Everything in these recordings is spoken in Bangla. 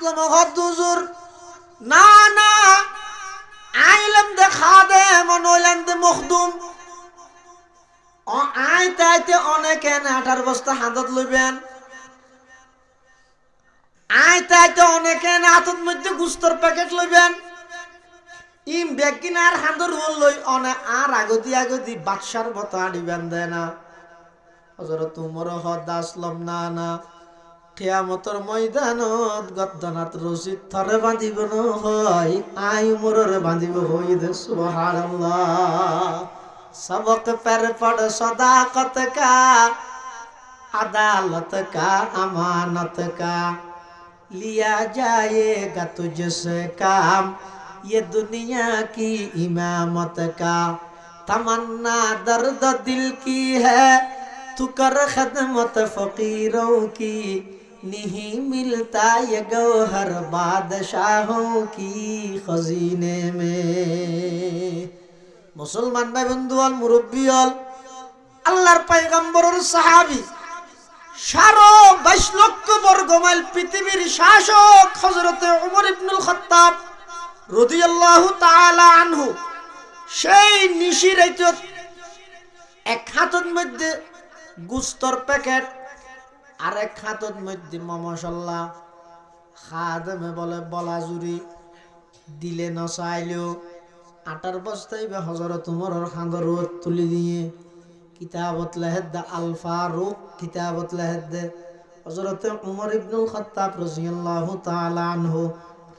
আসলাম হুজুর না না আইলাম দে খাদেম নইলাম দে মখদুম ও আইতে আইতে অনেকে আটার বস্তা হাতত লইবেন আইতে আইতে অনেকে হাতত মধ্যে গুস্তর প্যাকেট লইবেন ইম বেকিনার হাঁদর লই অনে আর আগতি আগতি বাদশার মতো আড়িবেন দেয় না হযরত উমর হদ আসলাম না না কিয়ামতের ময়দানত গদ্দানাত রশিদ থরে বাঁধিব ন হয় আই উমরের বাঁধিব হই দে সুবহানাল্লাহ सबक पर पढ़ सदाकत का अदालत का अमानत का लिया जाएगा तुझसे काम ये दुनिया की इमामत का तमन्ना दर्द दिल की है तू कर खदमत फकीरों की नहीं मिलता ये गौहर बादशाहों की खजीने में मुसलमान भाई बंधु अल मुरब्बी अल আল্লাহর পয়গম্বরের সাহাবী 22 লক্ষ বর্গ মাইল পৃথিবীর শাসক হযরতে ওমর ইবনুল খাত্তাব রাদিয়াল্লাহু তাআলা আনহু সেই নিশিরাইত এক হাতের মধ্যে গুস্তর প্যাকেট আর এক হাতের মধ্যে মশলা খাদেমে বলে বলাজুরি দিলে না চাইলেও আটার বস্তায় বা হযরত উমরের খান্দর তুলি দিয়ে কিতাবত লাহদ আল ফারুক কিতাবত লাহদ হযরত উমর ইবনুল খাত্তাব রাদিয়াল্লাহু তাআলা আনহু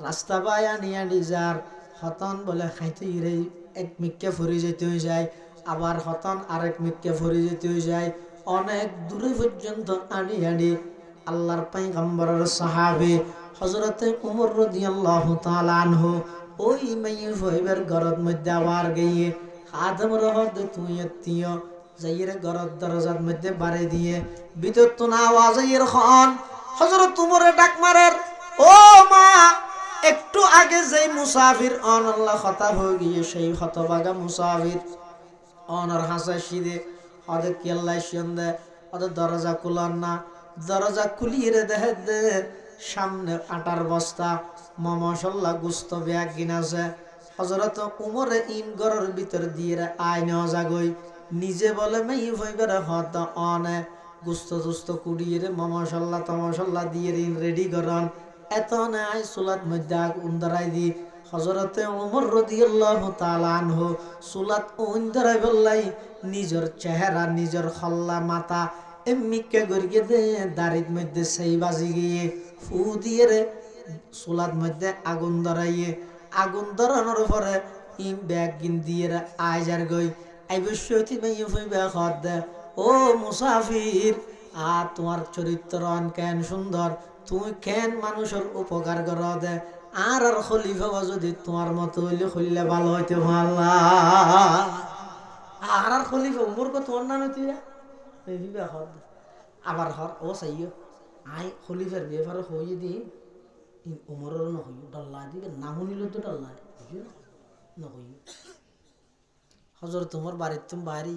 রাস্তা বায়ানিয়া ডিজার হতন বলে খাইতে রে এক মিক্কে ফরি যেতে হয়ে যায় আবার হতন আরেক মিক্কে ফরি যেতে হয়ে যায় অনেক দূরে পর্যন্ত আনি আনি আল্লাহর পয়গম্বরের সাহাবী হযরত উমর রাদিয়াল্লাহু তাআলা আনহু ওই মাইয়ে হইবার ঘরের মধ্যে আবার গিয়ে খাদেম রহদ তুই এতিও যাইরে ঘরের দরজার মধ্যে বাড়ি দিয়ে বিদ্যুৎ না আওয়াজের খন হযরত উমরে ডাক মারের ও মা একটু আগে যেই মুসাফির অন আল্লাহ খতাব হয়ে গিয়ে সেই হতভাগা মুসাফির অনর হাসা সিদে ওদে কি আল্লাহ শিন্দে ওদে দরজা খুলন না দরজা খুলিয়ে দেখে দে সামনে আটার বস্তা মশলা গুস্ত ব্যাগ গিনাছে হযরত উমরে ইন ঘরের ভিতর দিয়ে আয় নেওয়া যাগই নিজে বলে মেই হইবার হত অনে গুস্ত দুস্ত কুড়িয়ে মশলা তমশলা দিয়ে রেডি করন এত নাই সুলাত মধ্যে আগ উন্দরাই দি হযরতে উমর রাদিয়াল্লাহু তাআলা আনহু সুলাত উন্দরাই বললাই নিজের চেহারা নিজের খল্লা মাথা এমনিকে গড়িয়ে দে দাড়ির মধ্যে সেই বাজি গিয়ে ফু দিয়ে রে সুলাত মধ্যে আগুন ধরাইয়ে আগুন ধরানোর পরে ইম ব্যাগ গিন দিয়ে আইজার গই আইবশ্যতি মাইয়ে হইবে খদ দে ও মুসাফির আর তোমার চরিত্র কেন সুন্দর তুমি কেন মানুষের উপকার কর দে আর খলিফা যদি তোমার মতো হইলে খলিলে ভালো হইতে আল্লাহ আর খলিফা উমর কো তোমার নাম তুই হইবে খদ আবার হর ও সাইয়ো আই খলিফার ব্যাপার হইয়ে দি উমরের না হইও ডাল্লা দিবে না শুনিল তো ডাল্লা বুঝিও না হইও হযরত তোমার বাড়ির তুমি বাড়ি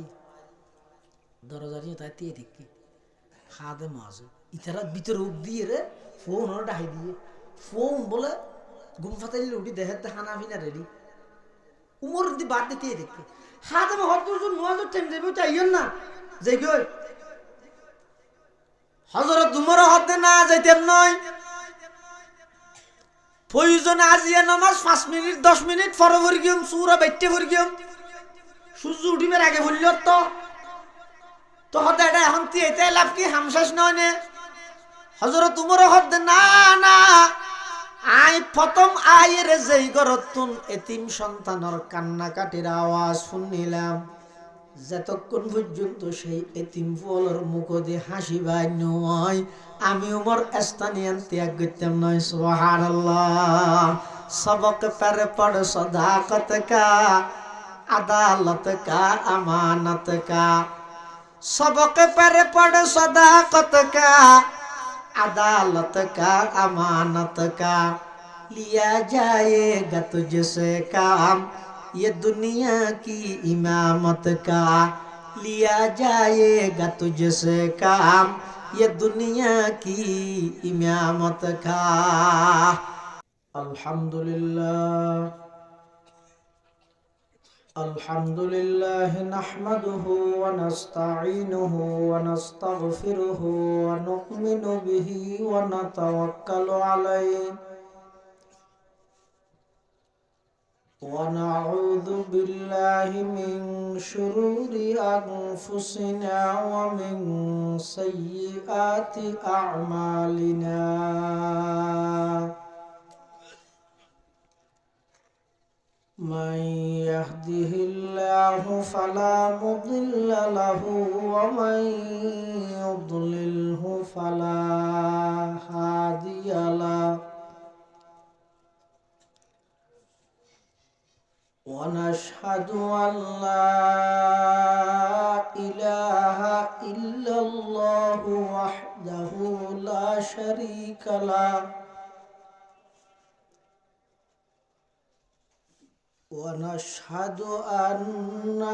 দরজারি তাই দিয়ে দেখি খাদে মাছ ইতারা ভিতরে উঠ দিয়ে রে ফোন ডাই দিয়ে ফোন বলে ঘুম ফাতাইলে উঠি দেহের হানা ফিনা রেডি উমর দি বাদ দিতে দেখি খাদে হয়তো নোয়াজ টাইম যাবে চাইয়েন না যে গই হযরত উমর হতে না যাইতেন নয় প্রয়োজন আজিয়া নামাজ 5 মিনিট 10 মিনিট পরে ভরি গিয়ে সূরা বাইতে ভরি গিয়ে সূর্য উঠিবার আগে বলল তো হতে এটা এখন তুই এতে লাভ কি হামশাস নয় নে হযরত উমর হতে না না আই প্রথম আয়ের যেই গরতুন এতিম সন্তানের কান্নাকাটির আওয়াজ শুনিলাম যতক্ষণ পর্যন্ত সেই এতিম ফুলের মুখ দিয়ে হাসি বাই নয় আমি উমর স্থানীয় ত্যাগ করতাম নয় সুবহানাল্লাহ सबक पर पढ़ सदाकत का अदालत का अमानत का सबक पर पढ़ सदाकत का अदालत का अमानत का लिया जाएगा तुझसे काम ये दुनिया की इमामत का लिया जाएगा तुझसे काम ये दुनिया की इमामत का। अल्हम्दुलिल्लाह नहमदुहु व नस्तईनुहु व नस्तगफिरुहु व नु'मिनु बिही व नतवक्कलु अलैहि ونعوذ بالله من شرور أنفسنا ومن سيئات أعمالنا من يهده الله فلا مضل له ومن يضلله فلا هادي له ونشهد أن لا إله إلا الله وحده لا شريك له ونشهد أن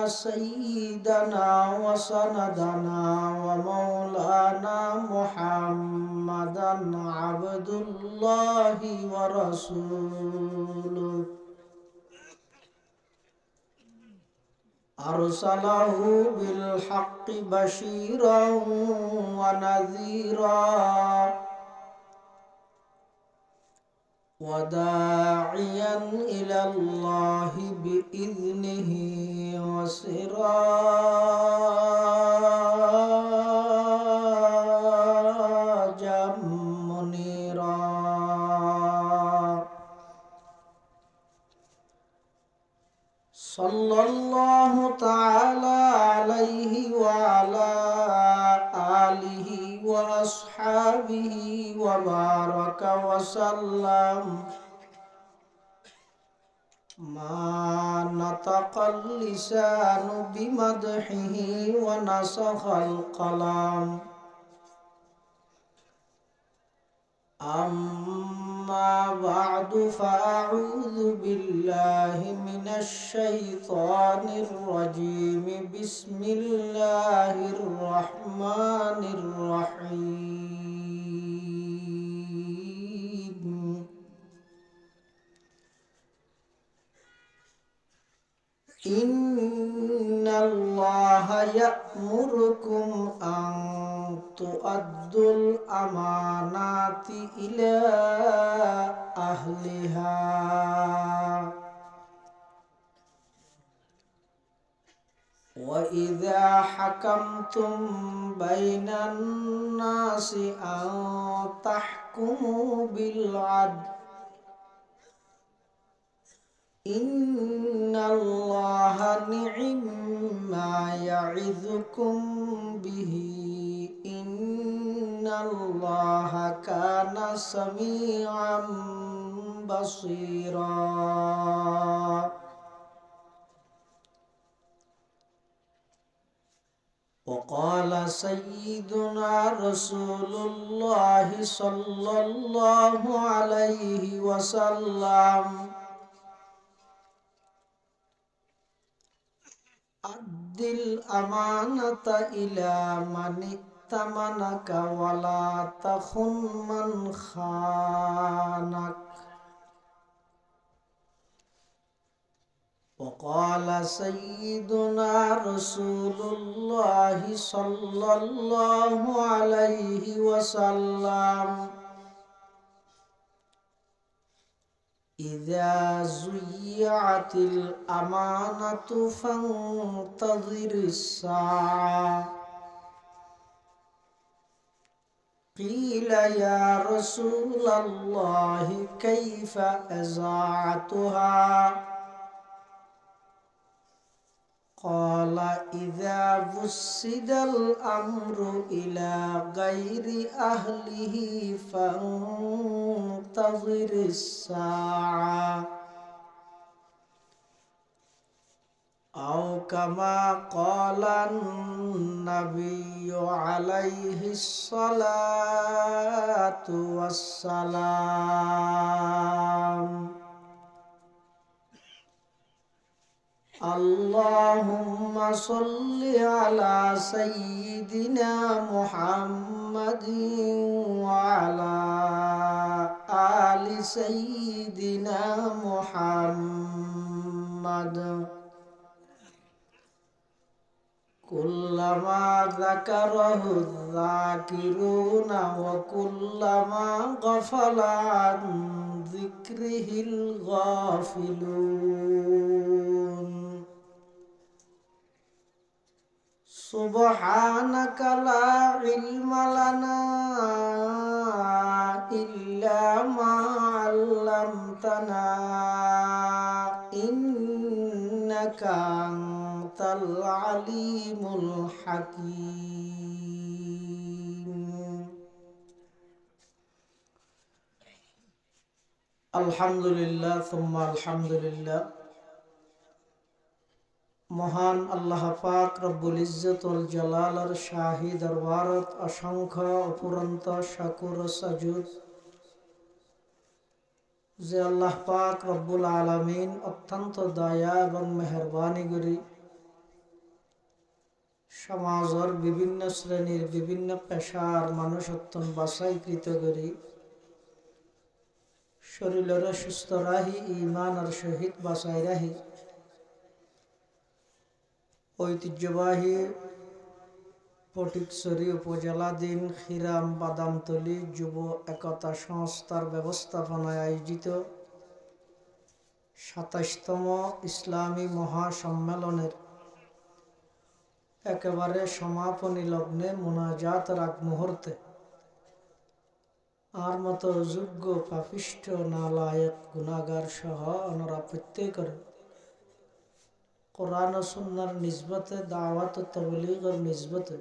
سيدنا وسندنا ومولانا محمدا عبد الله ورسوله أرسله بالحق بشيرا ونذيرا وداعيا إلى الله بإذنه وسراجا منيرا صلى الله تعالى عليه وعلى آله وأصحابه وبارك وسلم ما نطق اللسان بمدحه ونسخ القلم أما بعد فأعوذ بالله من الشيطان الرجيم بسم الله الرحمن الرحيم إن الله يأمركم أن تؤدوا الأمانات إلى أهلها وإذا حكمتم بين الناس أن تحكموا بالعدل إن الله نعم ما يعظكم به إن الله كان سميعا بصيرا وقال سيدنا رسول الله صلى الله عليه وسلم أد الأمانة إلى من ائتمنك ولا تخن من خانك وقال سيدنا رسول الله صلى الله عليه وسلم إذا زيعت الأمانة فانتظر الساعة قيل يا رسول الله كيف إذاعتها قال إذا وسد الأمر إلى غير أهله فانتظر الساعة أو كما قال النبي عليه الصلاة والسلام اللهم صل على سيدنا محمد وعلى آل سيدنا محمد كلما ذكره الذاكرون وكلما غفل عن ذكره الغافلون سبحانك لا علم لنا إلا ما علمتنا إنك أنت العليم الحكيم الحمد لله ثم الحمد لله মহান আল্লাহ পাক রব্বুল ইজ্জত ওয়াল জালালের শাহী দরবারত অসংখ্য অপুরন্ত শাকুর ও সাজুদ যে আল্লাহ পাক রব্বুল আলামিন অত্যন্ত দয়া এবং মেহেরবানি করি সমাজের বিভিন্ন শ্রেণীর বিভিন্ন পেশার মানুষ অত্যন্ত বাছাইকৃত করি শরীরের সুস্থ রাহি ঈমান আর শহীদ বাছাই রাহি ঐতিহ্যবাহী ফটিকছড়ি উপজেলাধীন খিরাম বাদামতলী যুব একতা সংস্থার ব্যবস্থাপনায় আয়োজিত ২৭তম ইসলামী মহাসম্মেলনের একেবারে সমাপনী লগ্নে মুনাজাতের আগ মুহূর্তে আর মতো যোগ্য পাপিষ্ঠ নালায়েক গুনাহগার সহ ওনারা প্রত্যেকের কোরআন ও সুন্নাহর নিসবতে দাওয়াত ও তাবলীগের নিসবতে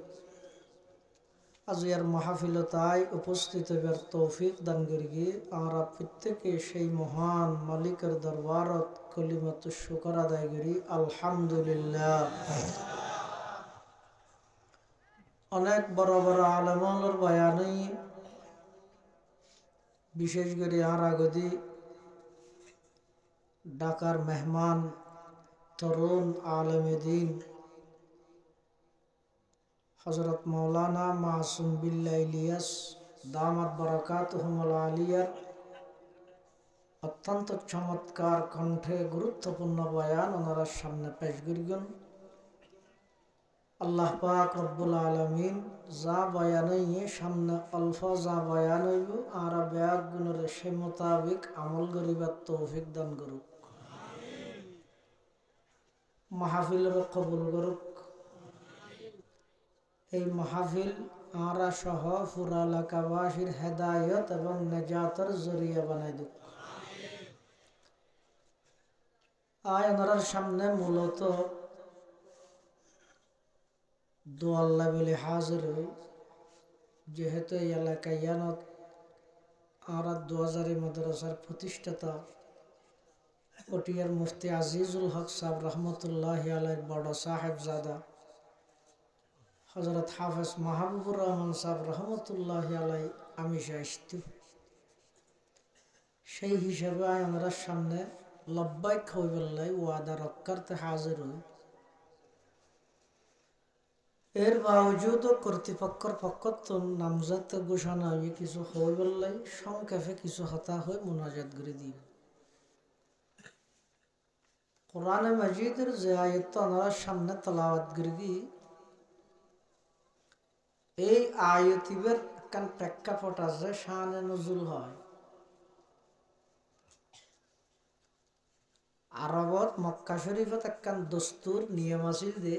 আজিয়ার মাহফিলতায় উপস্থিত হবার তৌফিক দান করি আমরা প্রত্যেকে সেই মহান মালিকের দরবারত কলিমাত শুকর আদায় করি আলহামদুলিল্লাহ। অনেক বড় বড় আলেমর বয়ানই বিশেষ করে আর আগদি ঢাকার মেহমান তরুণ আলেমে দ্বীন হযরত মাওলানা মাসুম বিল্লাহ ইলিয়াস দামাত বারাকাতুহুল আলিয়ার অত্যন্ত চমৎকার কণ্ঠে গুরুত্বপূর্ণ বয়ান ওনারা সামনে পেশ করিবেন। আল্লাহ পাক রব্বুল আলামিন যা বয়ান সামনে অল্প যা বয়ান হইব আর ব্যাগ গুণের সে মোতাবিক আমল করিবার তৌফিক দান করুক, মাহফিলের কবুল করুক। এই মাহফিল আরা সহ পুরা এলাকাবাসীর হেদায়ত এবং নেজাতের জরিয়া বানাই দিক। আয় ওনার সামনে মূলত দোয়াল্লা বলে হাজির হই, যেহেতু এই এলাকায় ইয়ানত আর ২০০০ মাদ্রাসার প্রতিষ্ঠাতা পটিয়ার মুফতি আজিজুল হক সাহেব রহমতুল্লাহ আলাইহির বড় সাহেবজাদা হযরত হাফেজ মাহবুবুর রহমান সাহেব রহমতুল্লাহ আলাই আমি শাস্তি সেই হিসাবে আমরা সামনে লব্বাইক হইবল্লাই ওয়াদা রক্ষার্থে হাজির হই। এর বাবজুদ কর্তৃপক্ষের পক্ষ নামজাত ঘোষণা হয়ে কিছু হইবল্লাই সংক্ষেপে কিছু হতা হয়ে মুনাজাত করে দিই। কোরআনে মাজিদের যে আয়াত আমরা সামনে তেলাওয়াত করি এই আয়াতিবের একখান প্রেক্ষাপট আছে, শানে নজুল হয়। আরবত মক্কা শরীফত একখান দস্তুর নিয়ম আছিল যে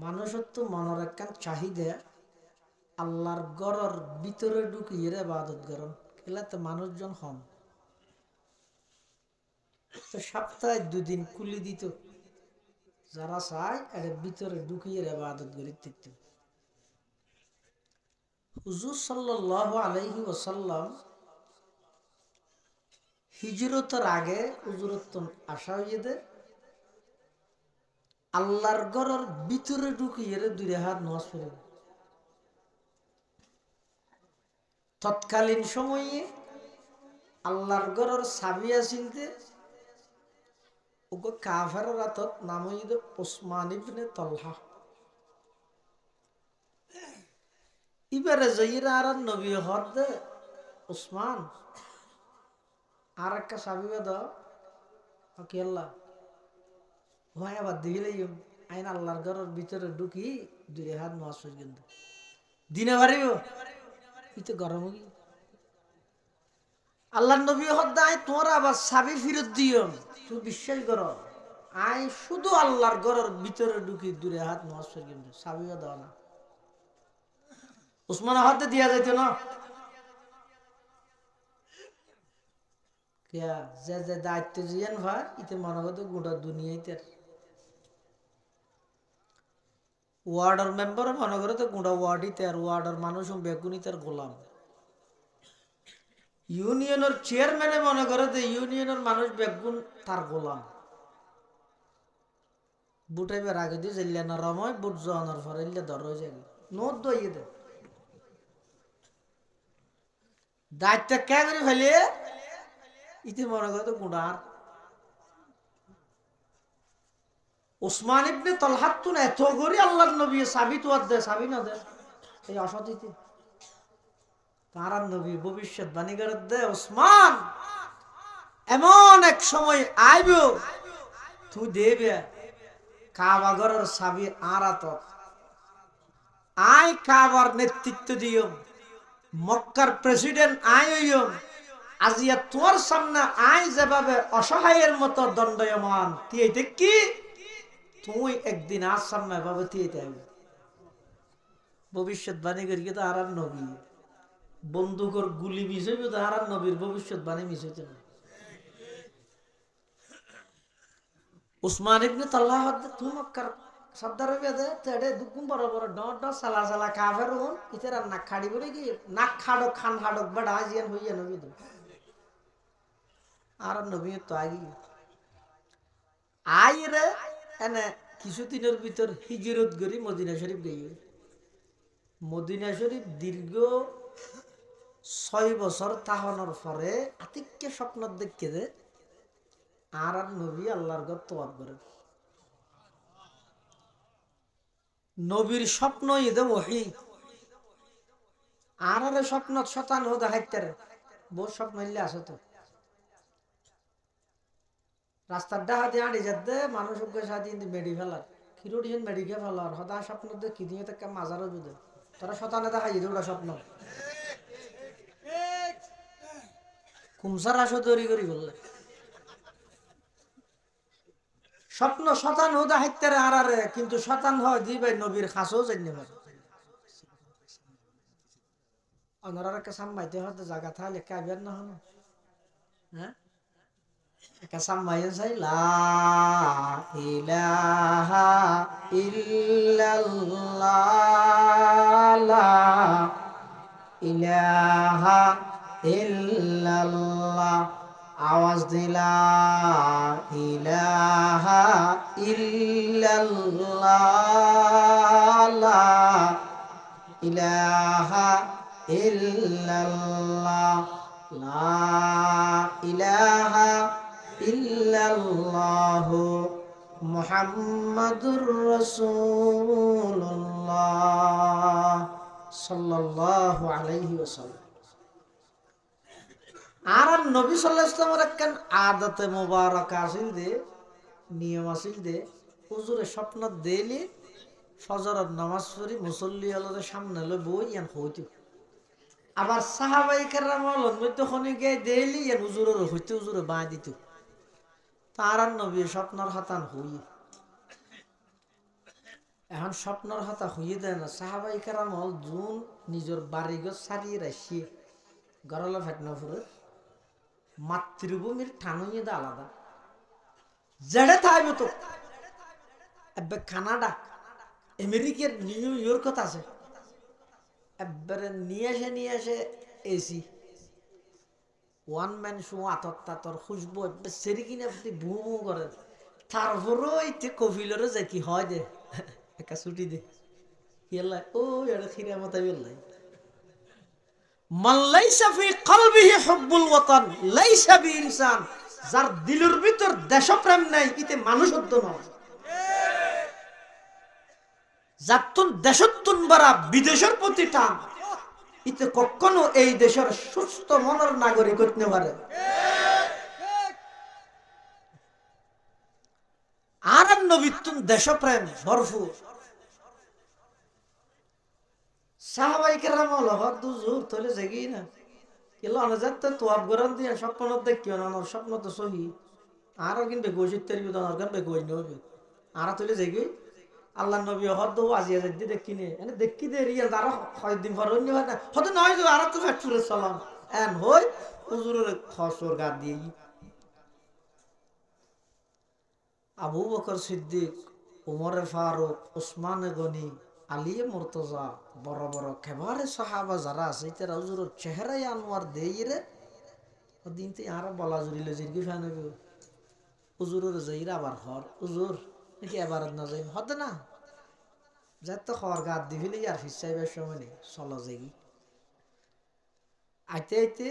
মানুষের তো মনের একখান চাহিদা আল্লাহর ঘরের ভিতরে ঢুকিয়ে ইবাদত করেন, এলাতে মানুষজন হন তো সপ্তাহে ২ দিন কুলি দিত, যারা চায় এর ভিতরে ঢুকিয়ে ইবাদত করে দিত। হুজুর সাল্লাল্লাহু আলাইহি ওয়াসাল্লাম হিজরতের আগে হুজুরত আসা হইয়ে দে আল্লাহর ঘরের ভিতরে ঢুকিয়ে ২ হাত নামাজ পড়ে। তৎকালীন সময়ে আল্লাহর ঘরের চাবি আসিলতে ওগো কাফের রাতত নাম হইল উসমান ইবনে তালহা। ইবারে জয়ীরা আর নবী হদ উসমান আর একটা সাবিবে দাও কি আল্লাহ হয় আবার দিলে আইন আল্লাহর ঘরের ভিতরে ঢুকি দুই হাত মাস কিন্তু দিনে পারিব ইতে গরম কি আল্লাহ নবী হদ্দায় তোমার আবার সাবি ফিরত দিও তুমি বিশ্বাস করো আই শুধু আল্লাহর ঘরের ভিতরে ঢুকি দূরে হাত মাস কিন্তু সাবিও দাও না উসমান হাতে দিয়া যাইতো না যে যে দায়িত্ব জিয়ান ভাই ইতে মনে হতো গোটা দুনিয়াতে ওয়ার্ডের মেম্বার মনে করে তো গোটা ওয়ার্ডইতে আর ওয়ার্ডের মানুষ বেগুনি তার গোলাম ইউনিয়নের চেয়ারম্যানে মনে করে যে ইউনিয়নের মানুষ বেগুন তার গোলাম বুটাইবার আগে দিয়ে যাইলে না রময় বুট জোয়ানোর পরে ধর হয়ে যাবে নোট দইয়ে দে দায়িত্ব কে করে ফেলে ইতে মনে করে তো গুণার উসমান ইবনে তালহা তুন এত গরি আল্লাহর নবী সাবি তো দে সাবি না দে এই অসতিতে তার নবী ভবিষ্যৎবাণী করে দে উসমান এমন এক সময় আইব তুই দেবে কাবা ঘরের সাবি আরাত আই কাবার নেতৃত্ব দিও মক্কার প্রেসিডেন্ট আই হইও আজিয়া তোর সামনে আই যেভাবে অসহায়ের মতো দণ্ডায়মান তুই কি তুই একদিন আর সামনে ভাবে তুই ভবিষ্যৎবাণী করি তো আর নবী বন্দুকর গুলি মিশাইব তো আর নবীর ভবিষ্যৎবাণী মিশাইতে না উসমান ইবনে তালহা হদ্দে তুই মক্কার সর্দার হইবে দে তেড়ে দুকুম বড় বড় ডট সালা সালা কাফের হন ইতেরা নাক খাড়ি বলে কি নাক খাড়ক খান খাড়ক বড় আজিয়ান হইয়া নবী দে আর নবী তো আগি আই রে এনে কিছুদিনের ভিতর হিজরত করি মদিনা শরীফ গিয়ে মদিনা শরীফ দীর্ঘ 6 বছর তাহনের পরে আতিককে স্বপ্ন দেখে দে আর নবী আল্লাহর ঘর তোয়াব করে নবীর স্বপ্ন ইদে ওহী আর স্বপ্ন শতান হো দেখাইতে বহু স্বপ্ন হইলে আসে তো রাস্তার ডাহা দিয়ে আড়ি যাতে মানুষ সাথে মেডি ফেলার খিরুড়িয়েন মেডিকে ফেলার হদা স্বপ্ন দিয়ে কি দিয়ে তাকে মাজারও যদি তারা শতানে দেখাই যেতে ওটা স্বপ্ন কুমসার আসো তৈরি করি বললে স্বপ্ন শতান হো দেখাইতে আর কিন্তু শতান হয় দি ভাই নবীর খাসও জানি পারে অনার একটা সাম্মাইতে হয়তো জায়গা থাকলে কাবিয়ার না হন হ্যাঁ Kasamayang say la ilaha illallah la ilaha illallah আওয়াজ দিলা ইলাহা ইল্লাল্লাহ লা ইলাহা ইল্লাল্লাহ লা ইলাহা ইল্লাল্লাহু মুহাম্মাদুর রাসূলুল্লাহ সাল্লাল্লাহু আলাইহি ওয়াসাল্লাম আর নবী সাল্লাল্লাহু আলাইহি ওয়াসাল্লামের একখান আদতে মুবারক আছিল দে নিয়ম আছিল দে হুজুরে স্বপ্ন দেলি ফজরের নামাজ পড়ি মুসল্লি আলোর সামনে লই বই ইয়ান হইতো আবার সাহাবায়ে কেরামের মধ্যে খনি গে দেলি ইয়ান হুজুরের হইতে হুজুরে বাঁ দিত তার নবী স্বপ্নর হাতান হই এখন স্বপ্নর হাতা হইয়ে দেয় না সাহাবায়ে কেরাম হল জুন নিজের বাড়িঘর সারিয়ে রাখি গরলা ফেটনা ফুরে মাতৃভূমির ঠানুই দা আলাদা জেডে থাকবে তো এবার কানাডা আমেরিকার নিউ ইয়র্কত আছে এবারে নিয়ে আসে এসি ওয়ান ম্যান শো আতর খুশবু এবার সেরি কিনে আপনি ভু ভু করেন তারপরও এইতে কফিলেরও যে কি হয় দে একটা ছুটি দে ইয়াল্লা ও এটা খিরা মতো বেল্লাই মান লাইসা ফি কলবিহি হুব্বুল ওয়াতান লাইসা বিইনসান যার দিলের ভিতর দেশপ্রেম নাই ইতে মানুষত্ব নয়। যাতুন দেশত্বন বারা বিদেশের প্রতি টান ইতে কখনো এই দেশের সুস্থ মনের নাগরিক হতে পারে। আর নবীতুন দেশপ্রেম ভরপুর। সাহাবাই কেরাম হল হদু জোর তলে জেগি না কিলো অনজাত তো আবগরান দিয়া স্বপ্ন দেখিও না স্বপ্ন তো সহি আরো কিন্তু গোজিত তেরি দনার গান বে কই নবি আরা তলে জেগি আল্লাহ নবী হদু আজিয়া যদি দেখিনে এনে দেখি দে রিয়া যারা কয়দিন পর অন্য হয় না হদু নয় যে আরা তো ফেটুরে সালাম এন হই হুজুরের খসর গা দিয়ে আবু বকর সিদ্দিক, উমর ফারুক, উসমান গনি, আলী মুর্তজা বড় বড় কেবারে সাহাবা যারা আছে তারা হুজুরের চেহারাই আনোয়ার দেই রে দিন তে আর বলা জুরিলে জিরগি ফানবে হুজুরের যাইরা আবার হর হুজুর নাকি এবার না যাই হদ না যত খর গাদ দিবিলে আর ফিসাইবার সময় নেই চলো যাই আইতে আইতে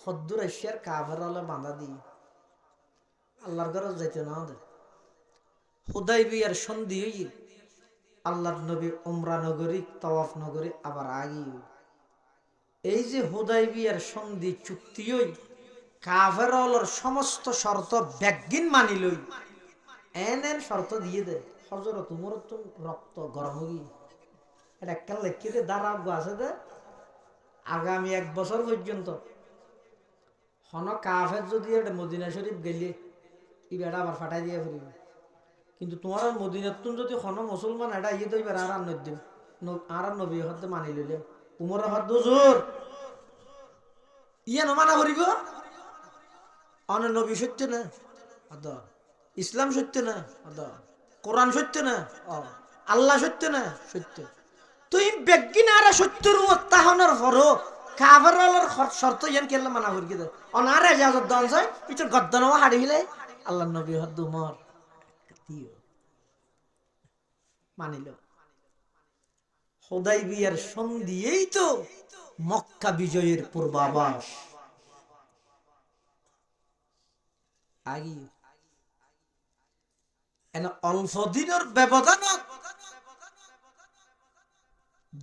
হদ্দুর এশিয়ার কাভার হলে বাঁধা দিই আল্লাহর ঘরে যাইতে না দে হুদাইবিয়ার সন্ধি হই আল্লাহর নবী উমরা নগরী তাওয়াফ নগরী আবার আগি এই যে হুদাইবিয়ার সন্ধি চুক্তি হই কাফেরর সমস্ত শর্ত ব্যাগিন মানি লই এন শর্ত দিয়ে দে হযরত উমর তো রক্ত গরম হই এটা একটা লেখি দে দাঁড়াব আছে দে আগামী 1 বছর পর্যন্ত হন কাফের যদি এটা মদিনা শরীফ গেলে ই বেড়া আবার ফাটাই দিয়ে ফিরবে কিন্তু তোমার মদিনাতুন যদি হন মুসলমান এটা ইয়ে দইবার আর নদ্দিম আর নবী হতে মানি লইলে উমর হদ হুজুর ইয়ে নমানা করিব অন নবী সত্য না আদ ইসলাম সত্য না আদ কোরআন সত্য না আল্লাহ সত্য না সত্য তুই বেগিন আর সত্যর উত্তাহনের ফরো কাফেরর শর্ত ইয়ান কেলা মানা করি দে অনারে ইজাজত দান যায় ইতর গদ্দানও হাড়ি হিলে আল্লাহ নবী হদ উমর দিও মানিল হুদাইবিয়ার সন্ধিই তো মক্কা বিজয়ের পূর্বাভাস আগি এন অল্প দিনের ব্যবধান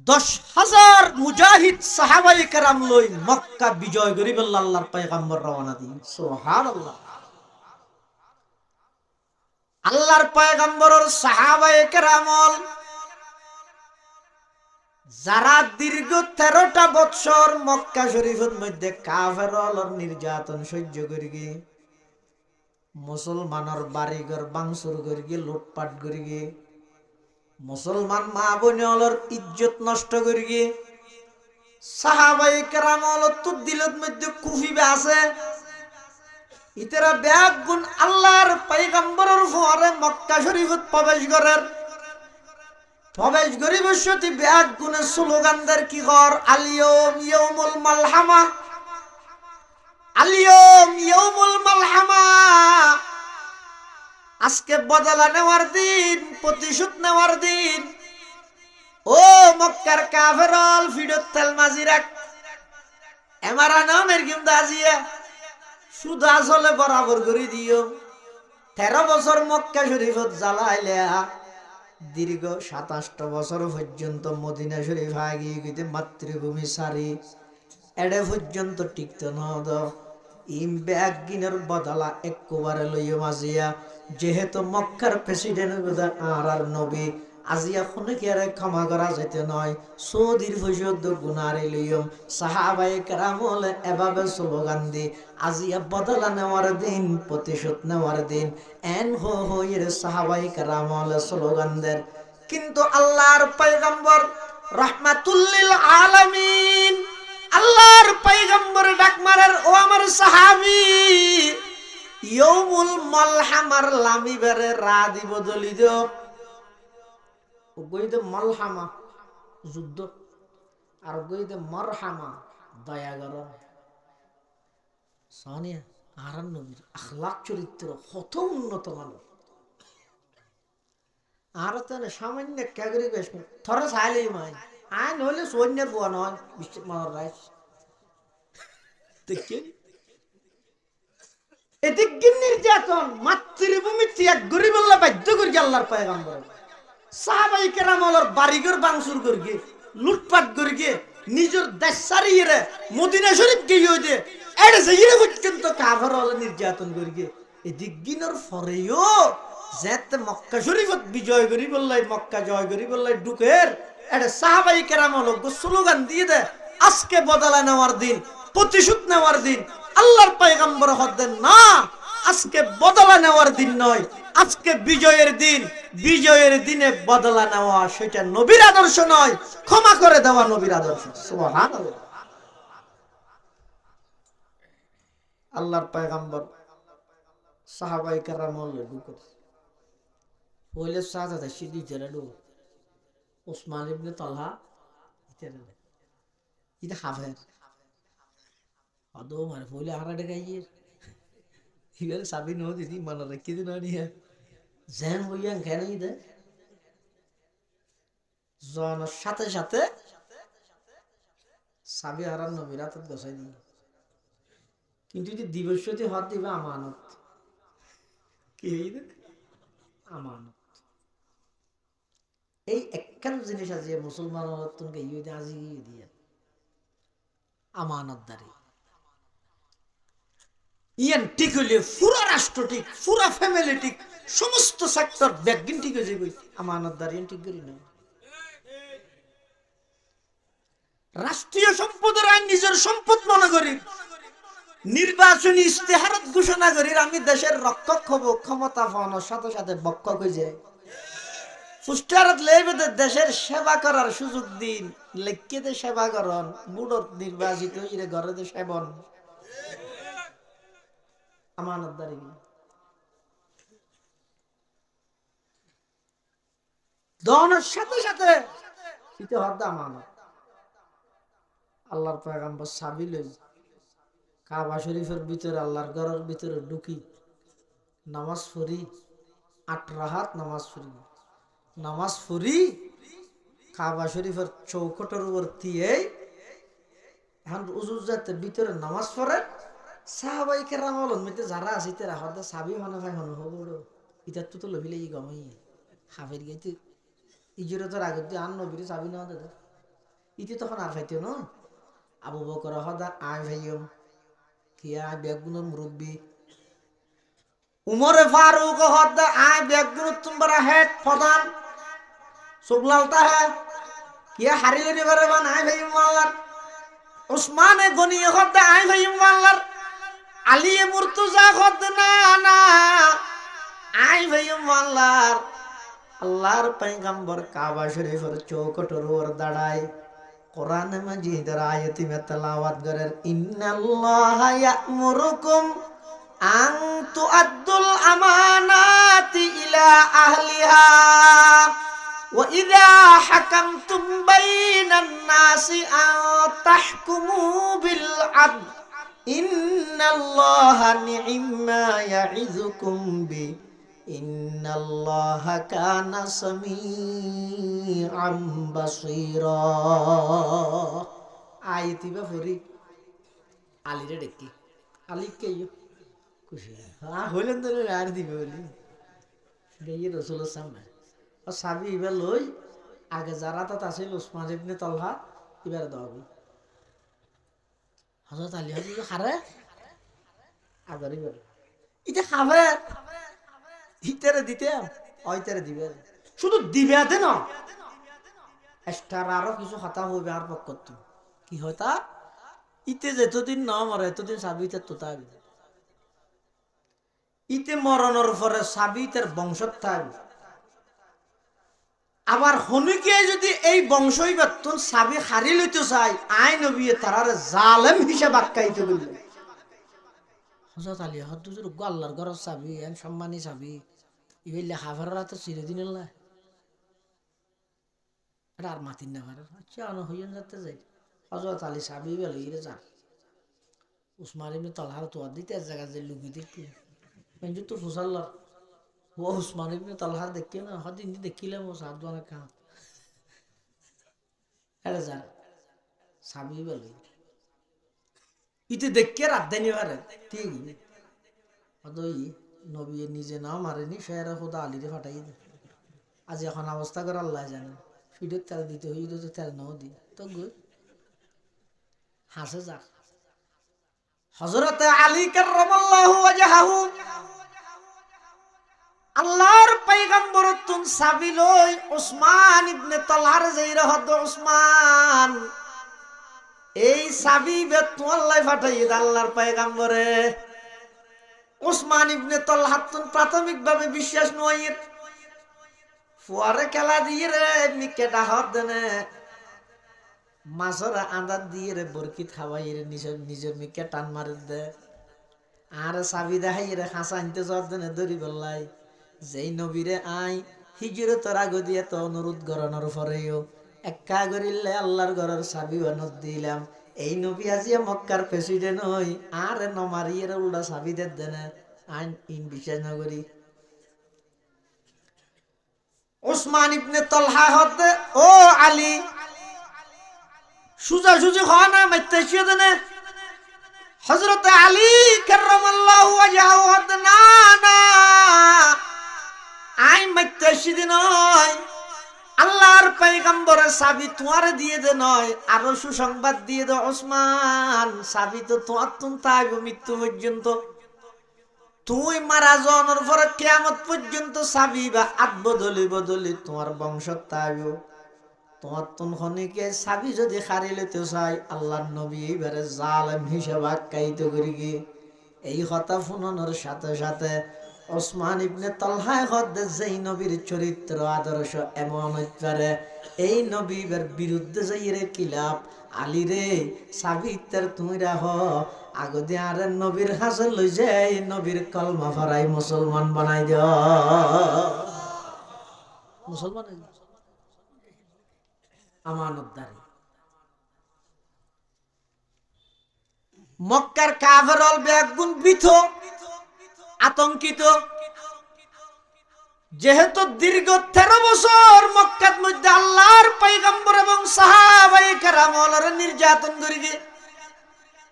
10,000 মুজাহিদ সাহাবায়ে কেরাম লই মক্কা বিজয় করিবে আল্লাহর পয়গম্বর রওনা দিন সুবহানাল্লাহ আল্লাহর পয়গম্বরের সাহাবায়ে কেরাম যারা দীর্ঘ 13টা বছর মক্কা শরীফের মধ্যে কাফেরর নির্যাতন সহ্য করি গে মুসলমানের বাড়িঘর ভাঙচুর করি গে লুটপাট করি গে মুসলমান মা বোনের ইজ্জত নষ্ট করি গে সাহাবায়ে কেরাম তো দিলের মধ্যে কুফিবে আছে ইতারা ব্যাগ গুণ আল্লাহর পয়গম্বরের ফরে মক্কা শরীফত প্রবেশ করেন প্রবেশ করি বসতি ব্যাগ গুণের স্লোগানদের কি কর আলিয়ম ইয়াউমুল মালহামা আলিয়ম ইয়াউমুল মালহামা আজকে বদলা নেওয়ার দিন প্রতিশোধ নেওয়ার দিন ও মক্কার কাফেরল ফিডত তেল মাজিরাক এমারা নামের কিন্তু আজিয়া শুধু আসলে বরাবর করে দিও 13 বছর মক্কা শরীফত জ্বালাইলে দীর্ঘ 27টা বছর পর্যন্ত মদিনা শরীফ আগিয়ে গিয়ে মাতৃভূমি সারি এডে পর্যন্ত টিকত না ইম ব্যাগিনের বদলা একবারে লইয়া মাজিয়া যেহেতু মক্কার প্রেসিডেন্ট আর নবী আজিয়া কোনে কি আর ক্ষমা করা যেতে নয় সৌদির ফসদ গুনারে লইম সাহাবায়ে কেরাম এভাবে স্লোগান দি আজিয়া বদলা নেওয়ার দিন প্রতিশোধ নেওয়ার দিন এন হইর সাহাবায়ে কেরাম স্লোগান দেন কিন্তু আল্লাহর পয়গম্বর রাহমাতুল লিল আলামিন আল্লাহর পয়গম্বর ডাক মারার ও আমার সাহাবী ইয়াউমুল মালহামার লামি বেরে রা দিব দলি দিও গইতে মালহামা যুদ্ধ আর গইতে মারহামা দয়া করো সানিয়া আরান নবীর আখলাক চরিত্র কত উন্নত মানের আর তানে সামান্য ক্যাগরি বেশ থরে চাইলেই মাই আইন হলে সৈন্যের বুয়া নয় বিশ্ব মানার রাইস দেখছেন এদিক গিন নির্যাতন মাতৃভূমি ত্যাগ করি বললে বাধ্য করি আল্লাহর পয়গম্বর সাহাবাই কেরাম হলোর বাড়িঘর ভাঙচুর করি লুটপাট করি নিজের দেশ ছাড়িয়ে মদিনা শরীফ গিয়ে দে এটা যে পর্যন্ত কাফের হলে নির্যাতন করি এদিক গিনের পরেও যেতে মক্কা শরীফত বিজয় করি বললাই মক্কা জয় করি বললাই ঢুকের এটা সাহাবাই কেরাম হলো স্লোগান দিয়ে দে আজকে বদলা নেওয়ার দিন প্রতিশোধ নেওয়ার দিন আল্লাহর পয়গম্বর হতেন না আজকে বদলা নেওয়ার দিন নয় আজকে বিজয়ের দিন বিজয়ের দিনে বদলা নেওয়া সেটা নবীর আদর্শ নয় ক্ষমা করে দেওয়া নবীর আদর্শ সুবহানাল্লাহ আল্লাহর পয়গম্বর সাহাবায়ে কেরাম হলো ঢুকে পয়লে সাহায্য সিদ্ধি জেরা ঢুকে ওসমান ইবনে তালহা এটা হাফের আদো মারে পয়লে আরাডে গাইয়ে ইবেল সাবি নো দিদি মনে রাখি দিন নিয়ে জ্যাম হইয়া কেন দে জনের সাথে সাথে সাবি হারান নবীর হাতত বসাই দি কিন্তু যদি দিবসতে হাত দিবে আমানত কি হইবে আমানত এই একখান জিনিস আছে মুসলমান তুমি ইয়ে আজি দিয়ে আমানতদারি ইয়ান ঠিক হইলে পুরা রাষ্ট্র ঠিক পুরা ফ্যামিলি ঠিক সমস্ত সেক্টর ব্যাগিন ঠিক হয়ে যাবে আমানতদারি ঠিক করি না রাষ্ট্রীয় সম্পদের আইন নিজের সম্পদ মনে করি নির্বাচনী ইস্তেহারত ঘোষণা করি আমি দেশের রক্ষক হব ক্ষমতা পাওয়ানোর সাথে সাথে বক্ষক হয়ে যায় পুস্টারত লেবেদের দেশের সেবা করার সুযোগ দিন লেখকেতে সেবা করন বুড়োর নির্বাচিত হইরে ঘরেতে সেবন আমানতদারি দনের সাথে সাথে ইতে হদ্দা আমানত আল্লাহর পয়গম্বর সাবিল কাবা শরীফের ভিতরে আল্লাহর ঘরের ভিতরে ঢুকি নামাজ পড়ি 8 রাকাত নামাজ পড়ি কাবা শরীফের চৌখটের উপর দিয়ে এখন উজুর যাতে ভিতরে নামাজ পড়ে সাহাবাই কেরাম হলেন মেতে যারা আছে তারা হয়তো সাবি মনে হয় মনে হবো ইটার তো লভিলে ই গমাই হাফের গাইতে ইজুরে তোর আগে আন নবীরে চাবি না দাদা ইতি তখন আর ফাইতে নয় আবু বকর হদা আয় ভাইয়ম কিয়া বেগুনের মুরব্বী উমরে ফারুক হদা আয় বেগুন তোমরা হেড প্রধান সুবলালতা হ্যাঁ কিয়া হারিলে নিবারে বান আয় ভাইয়ম আল্লাহ উসমানে গনি হদা আয় ভাইয়ম আল্লাহ আলী মুর্তজা হদ না না আয় ভাইয়ম আল্লাহ আল্লাহর পয়গম্বর কাবা শরীফের চৌখটের উপর দাঁড়ায় কোরআন মাজিদের আয়াত মে তেলাওয়াত করেন ইন্নাল্লাহা ইয়া'মুরুকুম আন তুআদ্দুল আমানাতি ইলা আহলিহা ওয়া ইযা হাকামতুম বাইনান নাসি আন তাহকুমু বিল আদল ইন্নাল্লাহা নি'মা ইয়া'iযুকুম বি ইন্নাল্লাহা কানা সামিআম বাসীরা আয়াতিবা ফরি আলীরে ডেকি আলী কেইও খুশি হইলেন তো আর দিবে বলি গিয়ে রাসূলের সামনে আর সাবি এবার লই আগে যারা তাত আছিল উসমান ইবনে তালহা এবার দাবি হযরত আলী হযরত হারে আগারি বলে এটা খাবে ইতারে দিতে ওইতারে দিবে শুধু দিবে দে না এক্সট্রা আরো কিছু কথা হবে আর পক্ষত কি হয় তা ইতে যতদিন না মরে এতদিন সাবিতে তো থাকবে ইতে মরণের পরে সাবিতের বংশত থাকবে আবার হনুকে যদি এই বংশই বেতন সাবি হারি লইতে চাই আই নবী তারার জালেম হিসাবে আখ্যায়িত করলেন হযরত আলী হযরত আল্লাহর ঘরের চাবি এন সম্মানী চাবি ইবেলে হাফাররা তো চিরদিন না এটা আর মাতিন না পারে আচ্ছা আনো হইন যাতে যাই হযরত আলী চাবি বেলে ইরে যা উসমান ইবনে তালহার তো দিতে জায়গা যে লুকি দেখি মেনজু তো ফুসাল্লাহ ও উসমান ইবনে তালহার দেখি না হদিন দেখিলাম ও সাত দোনা কা এটা যা চাবি বেলে ইতে দেখকে রাত দেনি পারে ঠিক অদই নবী নিজে নাও মারেনি, সেরা খোদা আলীরে ফাটাই দে। আজ এখন অবস্থা করে আল্লাহ জানে। ফিডের তেল দিতে হইল তো তেল নাও দি তো গুই হাসে যাক। হযরতে আলী কাররামাল্লাহু ওয়াজহাহু আল্লাহর পয়গম্বর তুন সাবি লই উসমান ইবনে তালহার যাইরা হদ উসমান এই সাবি বে তো আল্লাহ ফাটাই দে আল্লাহর পয়গম্বরে। উসমান ইবনে তালহা তুন প্রাথমিকভাবে বিশ্বাস নয়, ফুয়ারে খেলা দিয়ে রে মিকেটা হাত দেনে মাছরা আন্দাজ দিয়ে রে বরকি খাওয়াই রে নিজের মিকে টান মারে দে। আর চাবি দেখাই রে খাঁচা আনতে যাওয়ার দেনে দড়ি বললাই যেই নবীরে আই হিজরতের আগে দিয়ে তো অনুরোধ গরনের পরেও একা করিলে আল্লাহর ঘরের চাবি বানত দিলাম। এই নবী আজিয়া মক্কার প্রেসিডেন্ট হই আর নমারিয়ে রে উল্টা চাবি দে দেনে আইন ইন বিশ্বাস নগরী। উসমান ইবনে তালহা হতে ও আলী সুজা সুজি হয় না মাইতেছিও দেনে। হযরত আলী কাররামাল্লাহু ওয়াজহাহু হতে না না আই মাইতেছি দি নয়, আল্লাহর পয়গম্বরের চাবি তোমারে দিয়ে দে নয়, আরো সুসংবাদ দিয়ে দে উসমান চাবি তো তোমার তুন থাকবে মৃত্যু পর্যন্ত। তুই মারা যাওয়ার পরে কিয়ামত পর্যন্ত চাবি বা আট বদলি বদলি তোমার বংশ থাকবে। তোমার তুন খনিকে চাবি যদি খারি লইতে চাই আল্লাহর নবী এইবারে জালেম হিসেবে আখ্যায়িত করি কি। এই কথা শুনানোর সাথে সাথে ওসমান ইবনে তালহা হদে যেই নবীর চরিত্র আদর্শ এমন হইতে এই নবীর বিরুদ্ধে যাই রে কিলাপ আলী রে সাবিত্র তুমি রাহ আগদি আর নবীর হাসে লই যাই নবীর কলমা ফরাই মুসলমান বানাই দিও। মুসলমান আমানতদারি। মক্কার কাফেরল বেগুন বিথ আতঙ্কিত, যেহেতু দীর্ঘ 13 বছর মক্কার মধ্যে আল্লাহর পয়গম্বর এবং সাহাবায়ে কেরামর নির্যাতন করিগে,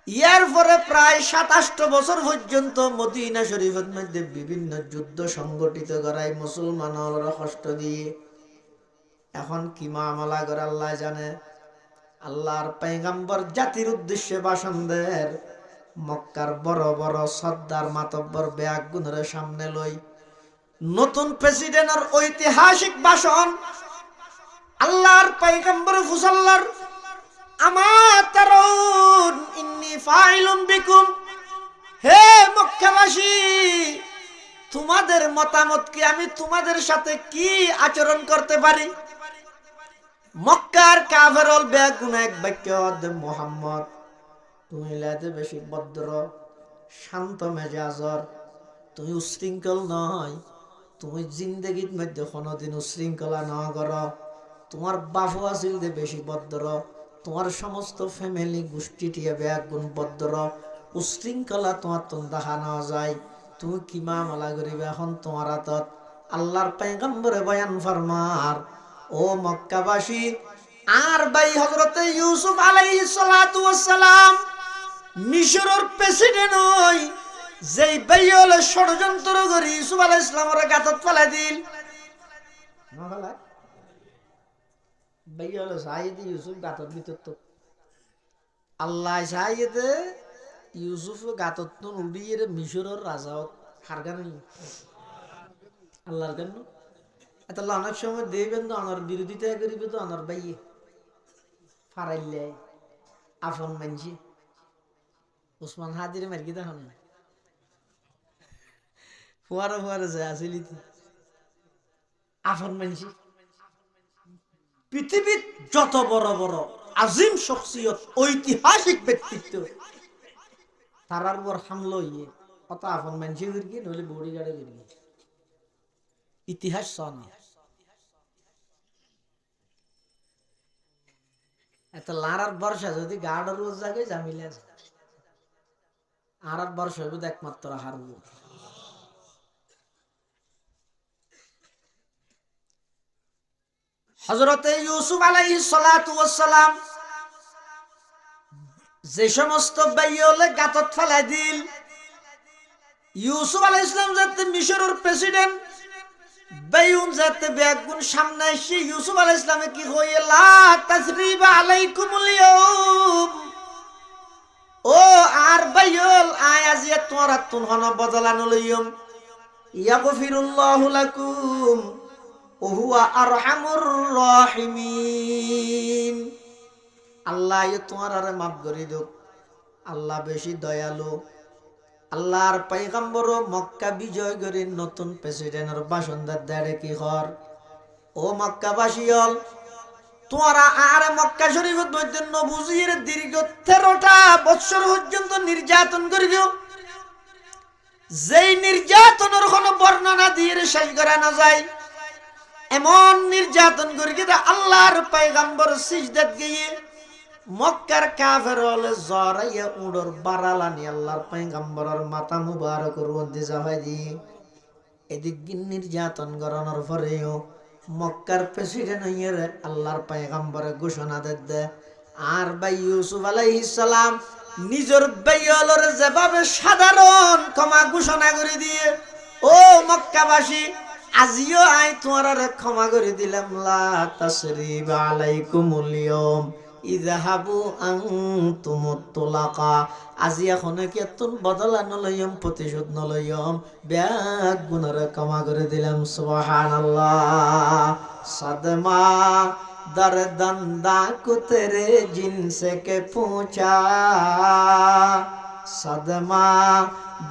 ইয়ার পরে প্রায় 27 বছর পর্যন্ত মদিনা শরীফের মধ্যে বিভিন্ন যুদ্ধ সংগঠিত করায় মুসলমানরা কষ্ট দিয়ে এখন কি মামলা করে আল্লাহ জানে। আল্লাহর পয়গম্বর জাতির উদ্দেশ্যে ভাষণ দেন, মক্কার বড় বড় সর্দার মাতব্বর বেয়াগুনের সামনে লই নতুন প্রেসিডেন্টের ঐতিহাসিক ভাষণ। আল্লাহর পয়গম্বর ফুসাল্লার আমা তারাউন ইন্নী ফাইলুম বিকুম, হে মক্কাবাসী তোমাদের মতামত কি, আমি তোমাদের সাথে কি আচরণ করতে পারি। মক্কার কাফেরল বেগুন এক বাক্য মুহাম্মদ তুমি লাতে বেশি ভদ্র শান্ত মেজাজর, তুমি উশৃঙ্খল নয়, তুমি জিন্দগির মধ্যে কোনোদিন উশৃঙ্খলা না করো। তোমার বাপু আছিল যে বেশি ভদ্র, তোমার সমস্ত ফ্যামিলি গোষ্ঠীটিয়ে বেগুন ভদ্র, উশৃঙ্খলা তোমার তো দেখা না যায়। তুমি কি মামলা করিবে এখন তোমার হাতত। আল্লাহর পয়গম্বরে বয়ান ফরমার ও মক্কাবাসী আর ভাই হযরতে ইউসুফ আলাইহিস সালাতু ওয়াস সালাম মিশরের প্রেসিডেন্ট হই যেই বাইয়লে ষড়যন্ত্র করি ইউসুফ আলাইহিস সালামের গাতত ফেলাই দিল না ফেলাই বাইয়লে সাইয়েদ ইউসুফ গাতত ভিতর তো আল্লাহ সাইয়েদ ইউসুফ গাতত নুন উড়িয়ে মিশরের রাজা হারগানি আল্লাহর জন্য এত অনেক সময় দেবেন তো আমার বিরোধিতা করিবে তো আমার বাইয়ে ফারাইলে আফন মানছি উসমান হাদিরে মার্কি তখন না ফুয়ারা ফুয়ারা যায় আসিলি আফন মানছি। পৃথিবীর যত বড় বড় আজিম শখসিয়ত ঐতিহাসিক ব্যক্তিত্ব তারার উপর হামলো ইয়ে কত আফন মানছি করি নইলে বডি গার্ডে করি ইতিহাস সনা এত লারার বর্ষা যদি গার্ডের রোজ জাগে জামিলে আছে আর বর্ষা হবে একমাত্র হারব। হযরতে ইউসুফ আলাইহিস সালাতু ওয়াস সালাম যে সমস্ত বাইয়লে গাতত ফেলাই দিল ইউসুফ আলাইহিস সালাম যাতে মিশরের প্রেসিডেন্ট বেয়ুন যাতে বেগুন সামনে এসে ইউসুফ আলাইহিস সালামে কি কইয়ে লা তাসরিবা আলাইকুমুল ইয়াউম, ও আর বাইল আয়াজিয়া তোরা তুন হন বদলানো লইম, ইয়াগফিরুল্লাহু লাকুম ওয়া হুয়া আরহামুর রাহিমিন। আল্লাহ তোমারে মাফ করে দেব, আল্লাহ বেশি দয়ালু। আল্লাহর পয়গম্বর মক্কা বিজয় করে নতুন প্রেসিডেন্টের বাসিন্দা দেড়ে কি হর, ও মক্কাবাসী হল তোমরা আর মক্কা শরীফত মধ্যে নবুজির দীর্ঘ 13টা বছর পর্যন্ত নির্যাতন করিল। যেই নির্যাতনের কোনো বর্ণনা দিয়ে শেষ করা না যায়, এমন নির্যাতন করি আল্লাহর পয়গম্বর সিজদাত গিয়ে মক্কার কাফের হলে জরাইয়া উড়র বারালানি আল্লাহর পয়গম্বরের মাথা মুবারকের মধ্যে যাওয়াই দিয়ে এদিক নির্যাতন করানোর পরেও মক্কার প্রেসিডেন্ট হইয়ে আল্লাহর পয়গম্বরে ঘোষণা দে। আর ভাই ইউসুফ আলাইহিস সালাম নিজের বাইয়লর যেভাবে সাধারণ ক্ষমা ঘোষণা করে দিয়ে, ও মক্কাবাসী আজিও আই তোমার ক্ষমা করে দিলাম, লা তাসরিবা আলাইকুমুল ইয়াউম ইযহাবু আনতুমুত তুলাকা, আজি এখন কি তুন বদলা নলয়ম, প্রতিশোধ নলয়ম, ব্যাগ গুনার ক্ষমা করে দিলাম। সুবহানাল্লাহ। সদমা दर्दंदा को तेरे जिनसे के पूछा, सदमा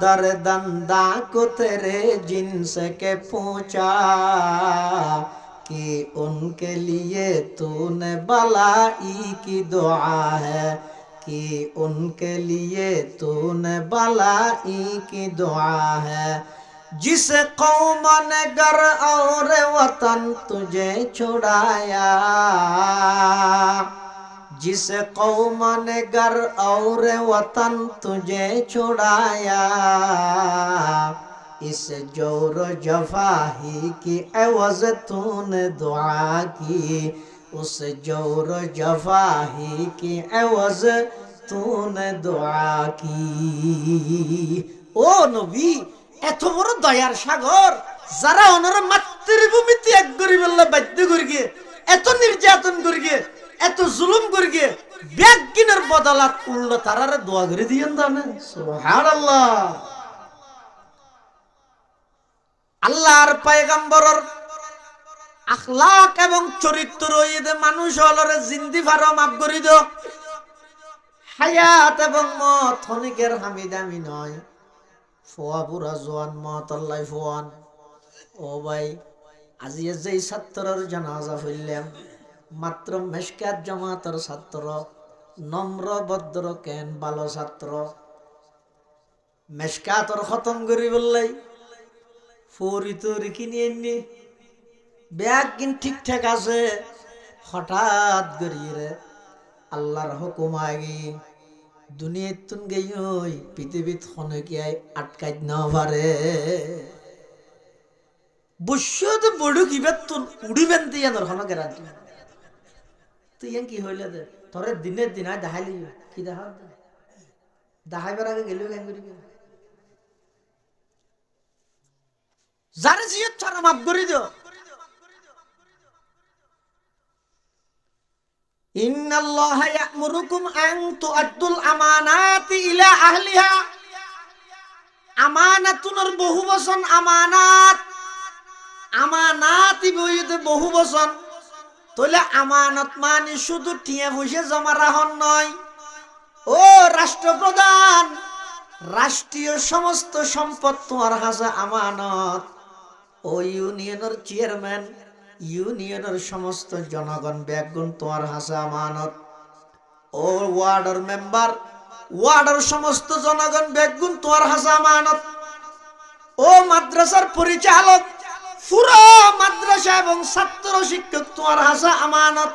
दर्दंदा को तेरे जिनसे के पूछा, कि उनके लिए तूने भलाई की दुआ है, कि उनके लिए तूने भलाई की दुआ है। जिस कौम ने घर और वतन तुझे छुड़ाया, जिस कौम ने घर और वतन तुझे छुड़ाया, इस जोर जफाही की एवज तूने दुआ की, उस जोर जफाही की एवज तूने दुआ की। ओ नबी, এত বড় দয়ার সাগর, যারা ওনার মাতৃভূমিতে এক গরিবের বাধ্য করিয়ে এত নির্যাতন করিয়ে এত জুলুম করিয়ে ব্যাগিনের বদলাত উল্টো তারার দোয়া করে দিয়েন না। সুবহানাল্লাহ। আল্লাহর পয়গম্বরের আখলাক এবং চরিত্র ইদে মানুষ হলরে জিন্দি ফারো মাফ করে দিও। হায়াত এবং মত ক্ষণিকের হামিদামি নয়, ফোয়া বুড়া জোয়ান মত আল্লাহ ফোয়ান। ও ভাই, আজি যেই ছাত্রের জানাজা হইলাম, মাত্র মেশকাত জামাতের ছাত্র, নম্র ভদ্র কেন ভালো ছাত্র, মেশকাতর খতম করি বললাই ফরি তরি কিনে এনে ব্যাগ কিন ঠিকঠাক আছে, হঠাৎ করিয়ে আল্লাহর হুকুম আগে দুনিয়াত তুন গেই ওই পৃথিবীত খনকিয়াই আটকাইত না পারে। বস্যত বড় কিবার তুন উড়িবেন দিয়ে নরখানো গ্যারান্টি। তুই ইয়ান কি হইলে দে তোরে দিনের দিন আয় দেখাইলি কি দেখা দেখাইবার আগে গেলেও কেন করিবি, যারে জিয়ত ছাড়া মাফ করে দিও। ইন্নাল্লাহা ইয়া'মুরুকুম আন তু'আদ্দুল আমানাতি ইলা আহলিহা। আমানাতুনের বহু বচন আমানাত, আমানাতি বইতে বহু বচন। তাহলে আমানত মানে শুধু টিয়া পয়সা জমা রাখন নয়। ও রাষ্ট্রপ্রধান, রাষ্ট্রীয় সমস্ত সম্পদ তোমার কাছে আমানত। ও ইউনিয়নের চেয়ারম্যান, ইউনিয়নের সমস্ত জনগণ ব্যাগুন তোমার হাসে আমানত। ও ওয়ার্ডের মেম্বার, ওয়ার্ডের সমস্ত জনগণ ব্যাগুন তোমার হাসে আমানত। ও মাদ্রাসার পরিচালক, পুরো মাদ্রাসা এবং ছাত্র শিক্ষক তোমার হাসে আমানত।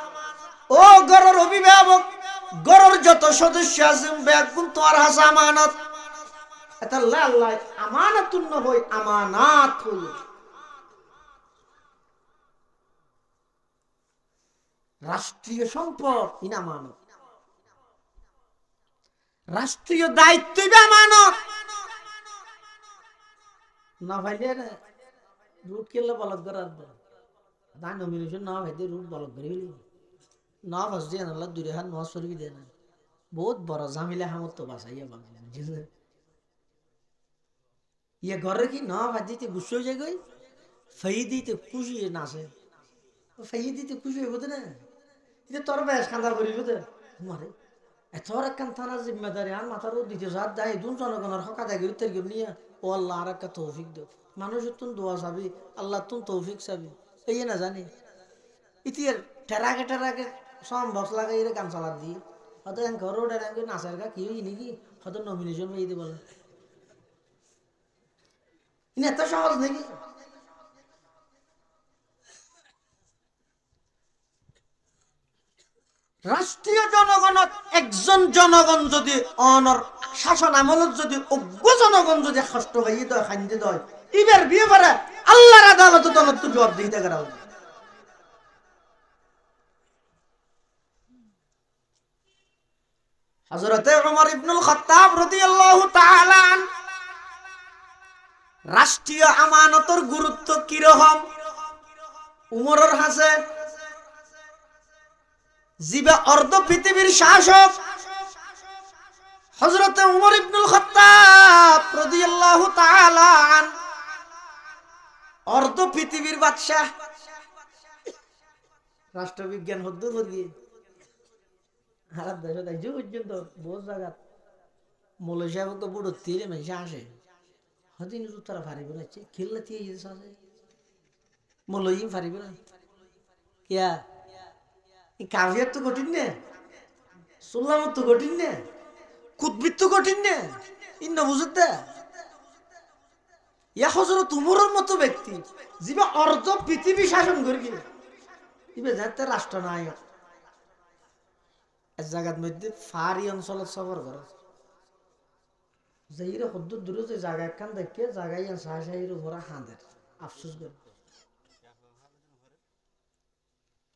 ও ঘরের অভিভাবক, ঘরের যত সদস্য আছেন ব্যাগুন তোমার হাসে আমানত। এটা আল্লাহ আমানাতুন নয়, আমানাত হইল। রাষ্ট্রীয় সম্পদ ইনামানত, রাষ্ট্রীয় দায়িত্ব আমানত। না ভাইলে রুট কেলে বলক করার তাই নমিনেশন না ভাইতে রুট বলক করে না ফাঁস দিয়ে না দুই হাত নজ সরবি দেয় না বহুত বড় জামিলা হামত তো বাসাইয়া বুঝলে ইয়ে ঘরে কি না ভাই দিতে গুছো যায় গই ফাই দিতে খুশি নাচে ফাই দিতে খুশি হইব না এটা তোর বেশ খান্দা করিব তো মারে এতর একখান থানা জিম্মেদারি আর মাথার দিতে সাত দেয় দুন জনগণের হকা দেয় উত্তর গিয়ে নিয়ে ও আল্লাহ আর একটা তৌফিক দো মানুষের তুন দোয়া চাবি আল্লাহ তুন তৌফিক চাবি এই না জানি ইতির টেরাকে সম বক্স লাগাই গান চালার দিয়ে হয়তো ঘরও ডেরাঙ্গে নাচের গা কি হই নাকি হয়তো নমিনেশন হয়ে দিয়ে বলে এত সহজ নাকি রাষ্ট্রীয় জনগণত একজন জনগণ যদি অনর শাসন আমলত যদি অজ্ঞ জনগণ যদি কষ্ট হয়ে দেয় খান্দি দেয় এবার বিয়ে পারে আল্লাহর আদালত তলত জবাব দিতে গেরা হযরতে ওমর ইবনুল খাত্তাব রাদিয়াল্লাহু তাআলা আন রাষ্ট্রীয় আমানতের গুরুত্ব কি রকম উমরের হাসে জিবা অর্ধ পৃথিবীর শাসক হযরতে ওমর ইবনুল খাত্তাব রাদিয়াল্লাহু তাআলা আন অর্ধ পৃথিবীর বাদশা রাষ্ট্রবিজ্ঞান হদ্দ করিয়ে হারাত দেশে তাই যে পর্যন্ত বহু জায়গা মৌলভী সাহেব তো বুড়ো তীরে মেশে আসে হদিন তারা ফারিব না খেললে দিয়ে যেতে আসে মৌলভী ফারিব না কিয়া কাভিয়ার তো কঠিন নে সুল্লামত তো কঠিন নে কুতবির তো কঠিন নে ইন্ন বুঝতে ইয়া হযরত উমরের মতো ব্যক্তি যিবা অর্ধ পৃথিবী শাসন করি ইবে যাতে রাষ্ট্রনায়ক এক জায়গার মধ্যে ফারি অঞ্চলত সফর করে যাইরে হদ্দ দূরে যে জায়গা একখান দেখে জায়গায় সাহায্যের উপরে হাঁদের আফসোস করে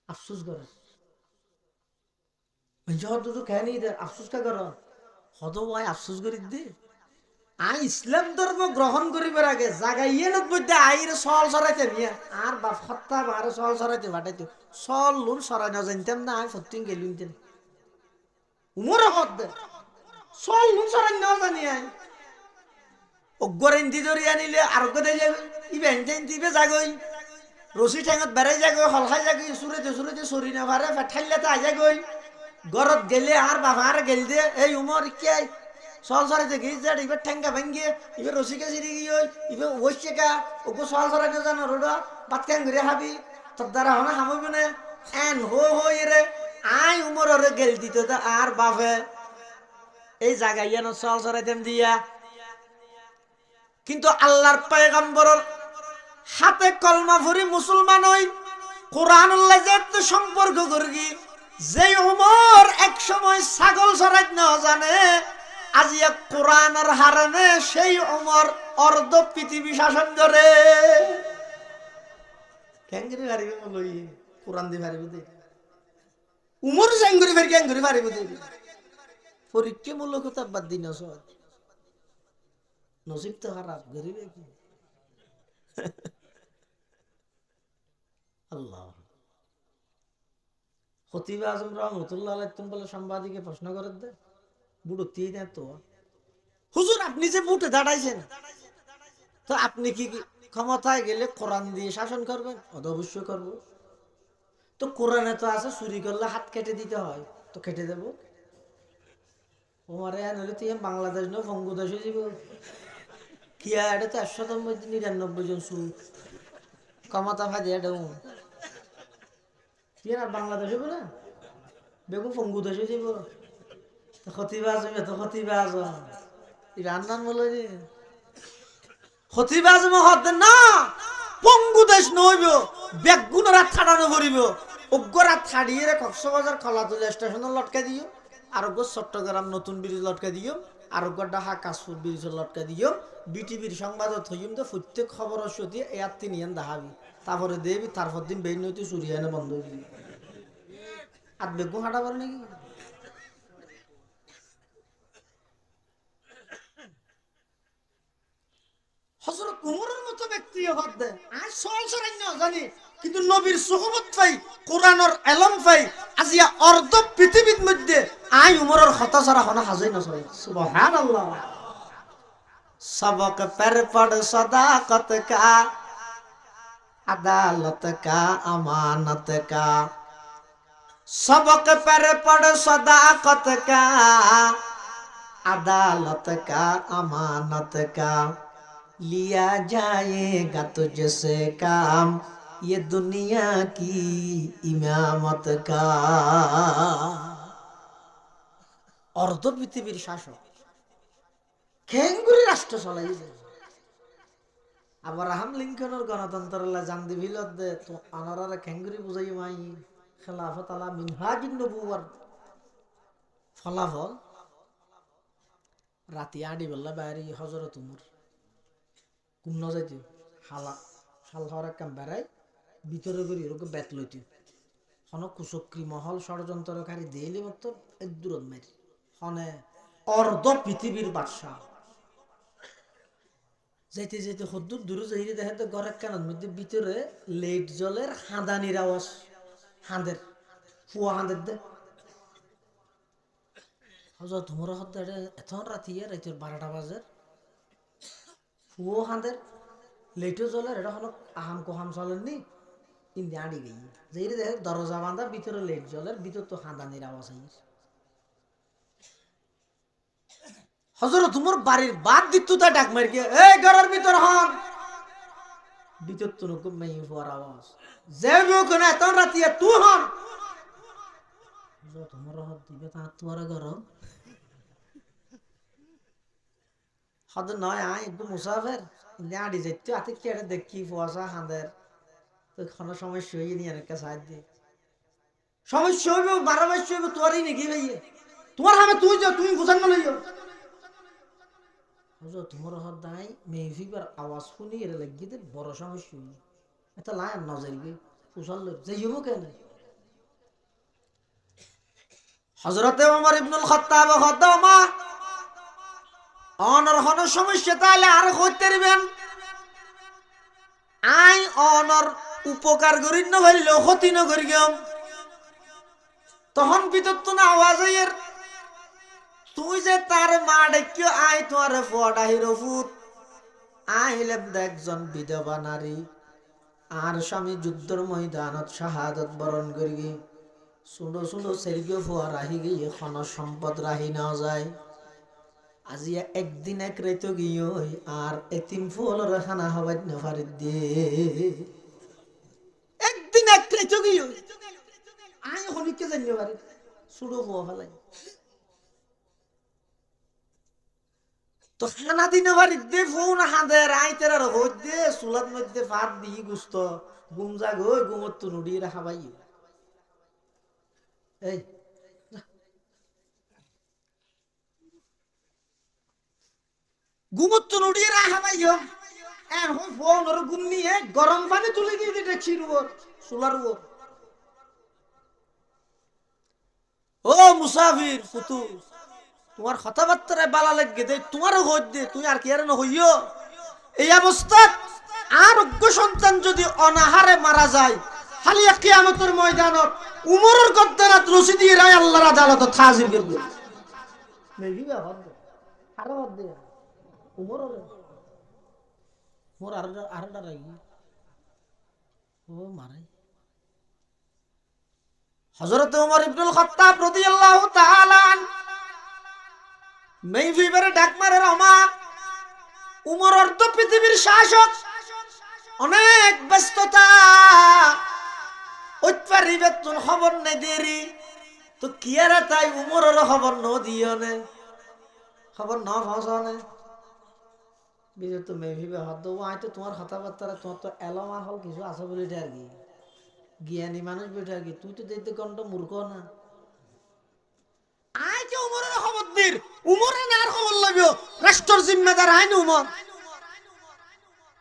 আফসোস করে হদ্দ তো খেয়ে নিয়ে আফসোস কা কর হদ ভাই আফসোস করি দে আই ইসলাম ধর্ম গ্রহণ করিবার আগে জাগাইয়ে মধ্যে আইরে সল সরাইতে নিয়ে আর বাপ হত্যা আর সল সরাইতে পাঠাইতো সল লুন সরাই না জানতাম না আমি ফটিং গেলুন উমর হদ সল লুন সরাই না জানি আই অগ্গরেন্দি ধরে আনিলে আর গদে যাবে ইভেন্টেন দিবে যাগই রশি ঠেঙত বেড়াই যাগই হলখাই যাগই সুরেতে সরি না পারে ঠাইলে তো আজাগই গরত গেলে আর বাবা আর গেল দে এই উমর কে সল সরাইতে গিয়ে যা এবার ঠেঙ্গা ভাঙ্গিয়ে এবার রসিকা সিঁড়ি গিয়ে এবার ওইছে কা ওকে সল সরাইতে জানো রোডা বাত কেন ঘুরে খাবি তোর দ্বারা হনা খাবি না এন হো রে আই উমর ওরে গেল দিত আর বাপে এই জায়গায় যেন সল সরাইতেম দিয়া কিন্তু আল্লাহর পয়গম্বরের হাতে কলমা ভরি মুসলমান হই কোরআনুল্লাহ যে সম্পর্ক করগি যে উমর এক সময় ছাগল সরাইত না জানে আজিয়া কোরআনের হারানে সেই উমর অর্ধ পৃথিবী শাসন করে ক্যাঙ্গরি হারিবে বলই কোরআন দি হারিবে দে উমর জাঙ্গুরি ফের ক্যাঙ্গরি হারিবে দে পরীক্ষামূলক কথা বাদ দিন নসিব তো খারাপ গরিবে কি আল্লাহ খতিব আজম রহমতুল্লাহ আলাইহি তুমি বলে সাংবাদিকে প্রশ্ন করে দে বুড়ো তিই না তো হুজুর আপনি যে বুটে দাঁড়াইছেন তো আপনি কি ক্ষমতায় গেলে কোরআন দিয়ে শাসন করবেন অবশ্যই করব তো কোরআনে তো আছে চুরি করলে হাত কেটে দিতে হয় তো কেটে দেব ওমারে আনলে তুই বাংলাদেশ নয় বঙ্গদেশে যাব কিয়া এটা তো 199 জন চুর ক্ষমতা ভাই দিয়ে দেব তুই আর বাংলাদেশে বলে বেগম বঙ্গদেশে যাব খতিবা আজম এত খতিবা আজম রান্নান বলে খতিবা আজম হতে না বঙ্গদেশ নইব বেগুন রাত ছাড়ানো ভরিব অজ্ঞরা ছাড়িয়ে কক্সবাজার খলাতুলা স্টেশনে লটকা দিও আরোগ্য চট্টগ্রাম নতুন ব্রিজ লটকা দিও আরোগ্য ঢাকা কাশফুর ব্রিজ লটকা দিও বিটিভির সংবাদত হইম তো প্রত্যেক খবর সত্যি এর তিনিয়ান দেখাবি তারপরে দেবি তারপর দিন বেই নইতে চুরিয়ানে বন্ধ হয়ে আর বেগুন হাঁটা পারে নাকি হযরত উমরের মতো ব্যক্তি হদ দে আজ সহজ রান্য জানি কিন্তু নবীর সুহবত পাই কোরআনের এলম পাই আজিয়া অর্ধ পৃথিবীর মধ্যে আই উমরের হতা ছাড়া হনা হাজই নসরে সুবহানাল্লাহ सबक पर पढ़ सदाकत का अदालत का अमानत का सबक पर पढ़ सदाकत का अदालत का अमानत का लिया जाएगा तुझसे काम ये दुनिया की इमामत का अर्ध पृथिवीर शासक খেঙ্গুরি রাষ্ট্র চলাইছে আব্রাহাম লিঙ্কনের গণতন্ত্রলা জানদি ভিলত দে তো আনারারে খেঙ্গুরি বুঝাই মাই খেলাফত আলা মিনহাজিন নবুওয়ার ফলাফল রাতি আডি বেলা বাইরে হযরত উমর কুম ন যাইতি হালা হাল হওয়ার কাম বেড়াই ভিতরে করি এরকম ব্যাত লইতি হন কুচক্রি মহল ষড়যন্ত্রকারী দেইলি মতো এক দূরত মারি হনে অর্ধ পৃথিবীর বাদশাহ যাইতে যাইতে হদ্দুর দূরে যাইতে দেখে তো ঘরের কানের মধ্যে ভিতরে লেট জলের হাঁদানির আওয়াজ হাঁদের ফুয়া হাঁদের দে হজর তোমার হদ্দা এত রাতি রাইতের 12টা বাজে ফুয়ো হাঁদের লেটও জলের এটা হলো আহাম কোহাম চলেননি ইন্দি আড়ি গেই যাই দেখে দরজা বাঁধা ভিতরে লেট জলের ভিতর তো হাঁদানির আওয়াজ আই হযরত উমর বাড়ির বাদ দিত তা ডাক মার গিয়ে এই ঘরের ভিতর হন ভিতর তো রকম মেই হওয়ার আওয়াজ যে কোন এত রাতিয়া তুই হন হযরত উমর হাত দিবে তা তোর গরম হদ নয় আই একদম মুসাফির নাড়ি যাইতো আতে কেড়ে দেখি ফুয়াশা হাঁদের তো কোন সমস্যা হই নি একটা সাইড দিয়ে সমস্যা হইব 12 মাস হইব তোরই নাকি ভাইয়ে তোমার হামে তুই যা তুমি বুঝান না লইও হযরত উমর হদাই মেহফিবার আওয়াজ শুনি এর লাগি দে বড় সমস্যা হই এটা লায় নজরবে ফুসাল যাইবো কেন হযরত ওমর ইবনুল খাত্তাব খদ্দামা অনর হন সমস্যা তাহলে আর কইতে দিবেন আই অনর উপকার করিন না হইল ক্ষতি না করি গম তখন ভিতর তো না আওয়াজ এর তুই যে তার মা ডেকে আই তোর ফোটা হিরোফুত আইলে একজন বিধবা নারী আর স্বামী যুদ্ধের ময়দানত শাহাদত বরণ করি শুনো শুনো সেরিকে ফোয়া রাহি গিয়ে খন সম্পদ রাহি না যায় আজি একদিন এক রাইতো গিয়ে আর এতিম ফুলের খানা হবাই না ফারি দিয়ে একদিন এক রাইতো গিয়ে আই হনিকে জানি পারি শুনো ফোয়া ফেলাই তো খানা দিনে বাড়ি দে ফোন হাঁদের আইতের আর হই দে চুলার মধ্যে ভাত দিই গুস্ত গুম যাগ হই গুমর তো নুড়ি রাখা পাই এই গুমর তো নুড়ি রাখা পাই এর হই ফোন আর গুম নিয়ে গরম পানি তুলে দিয়ে দিতে ছিড়ব চুলার উপর ও মুসাফির ফুতু তোমার কথাবার্তায় বালা লাগে দে তোমারও হইত দে তুই আর কি আর না হইও এই অবস্থা আর অজ্ঞ সন্তান যদি অনাহারে মারা যায় হালিয়া কিয়ামতের ময়দানত উমরের গদ্দারাত রশি দিয়ে রায় আল্লাহর আদালতে হাজির করবে মেবি বা হদ আর হদ দে উমরের মোর আর রাগি ও মারে হযরত ওমর ইবনুল খাত্তাব রাদিয়াল্লাহু তাআলা মেহফিবারে ডাক মারে রমা উমর অর্ধ পৃথিবীর শাসক অনেক ব্যস্ততা ঐতপারিবেতুন খবর নাই দেরি তো কিয়ারা তাই উমরের খবর ন দিও নে খবর ন ভাষনে বিজে তো মেহফিবে হদ আই তো তোমার কথাবার্তা তোমার তো এলমা হল কিছু আছে বলে আর কি জ্ঞানী মানুষ বেঠে আর কি তুই তো দেখতে কণ্ঠ মূর্খ না আই যে উমরের খবর দির উমরে নার খবর লইব রাষ্ট্রের জিম্মেদার আইন উমর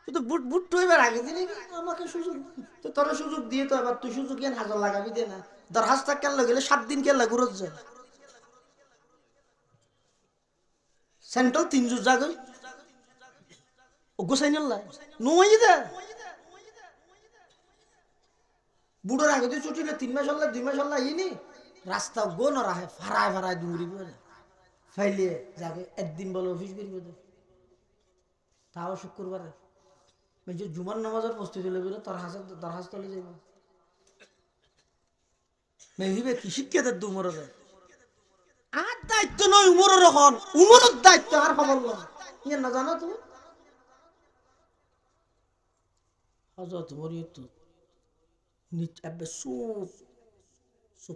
তুই তো বুট বুট টইবার আগে দিলি আমাকে সুযোগ তো তোর সুযোগ দিয়ে তো এবার তুই সুযোগ কেন হাজার লাগাবি দে না দরখাস্ত কেন গেলে 7 দিন কেন লাগুরজ যায় সেন্ট্রাল 300 জায়গায় গোসাইনাল্লাহ নই দে বুড়োর আগে তো ছুটি না 3 মাস হল্লা 2 মাস হল্লা ইনি রাস্তা গো না রাহে ফারায় ফারায় দুমরি বলে ফাইলে যাকে একদিন বলে অফিস করিব তাও শুক্রবারে যে জুমার নামাজের প্রস্তুতি লইব দরখাস্ত তলে যাইব মেহিবে কি শিক্ষাদের দুমর আর দায়িত্ব নয় উমরের এখন উমরের দায়িত্ব আর খবর নয় ইয়ে না জানো তুমি হযরত উমর তো নিচ আবে সুপ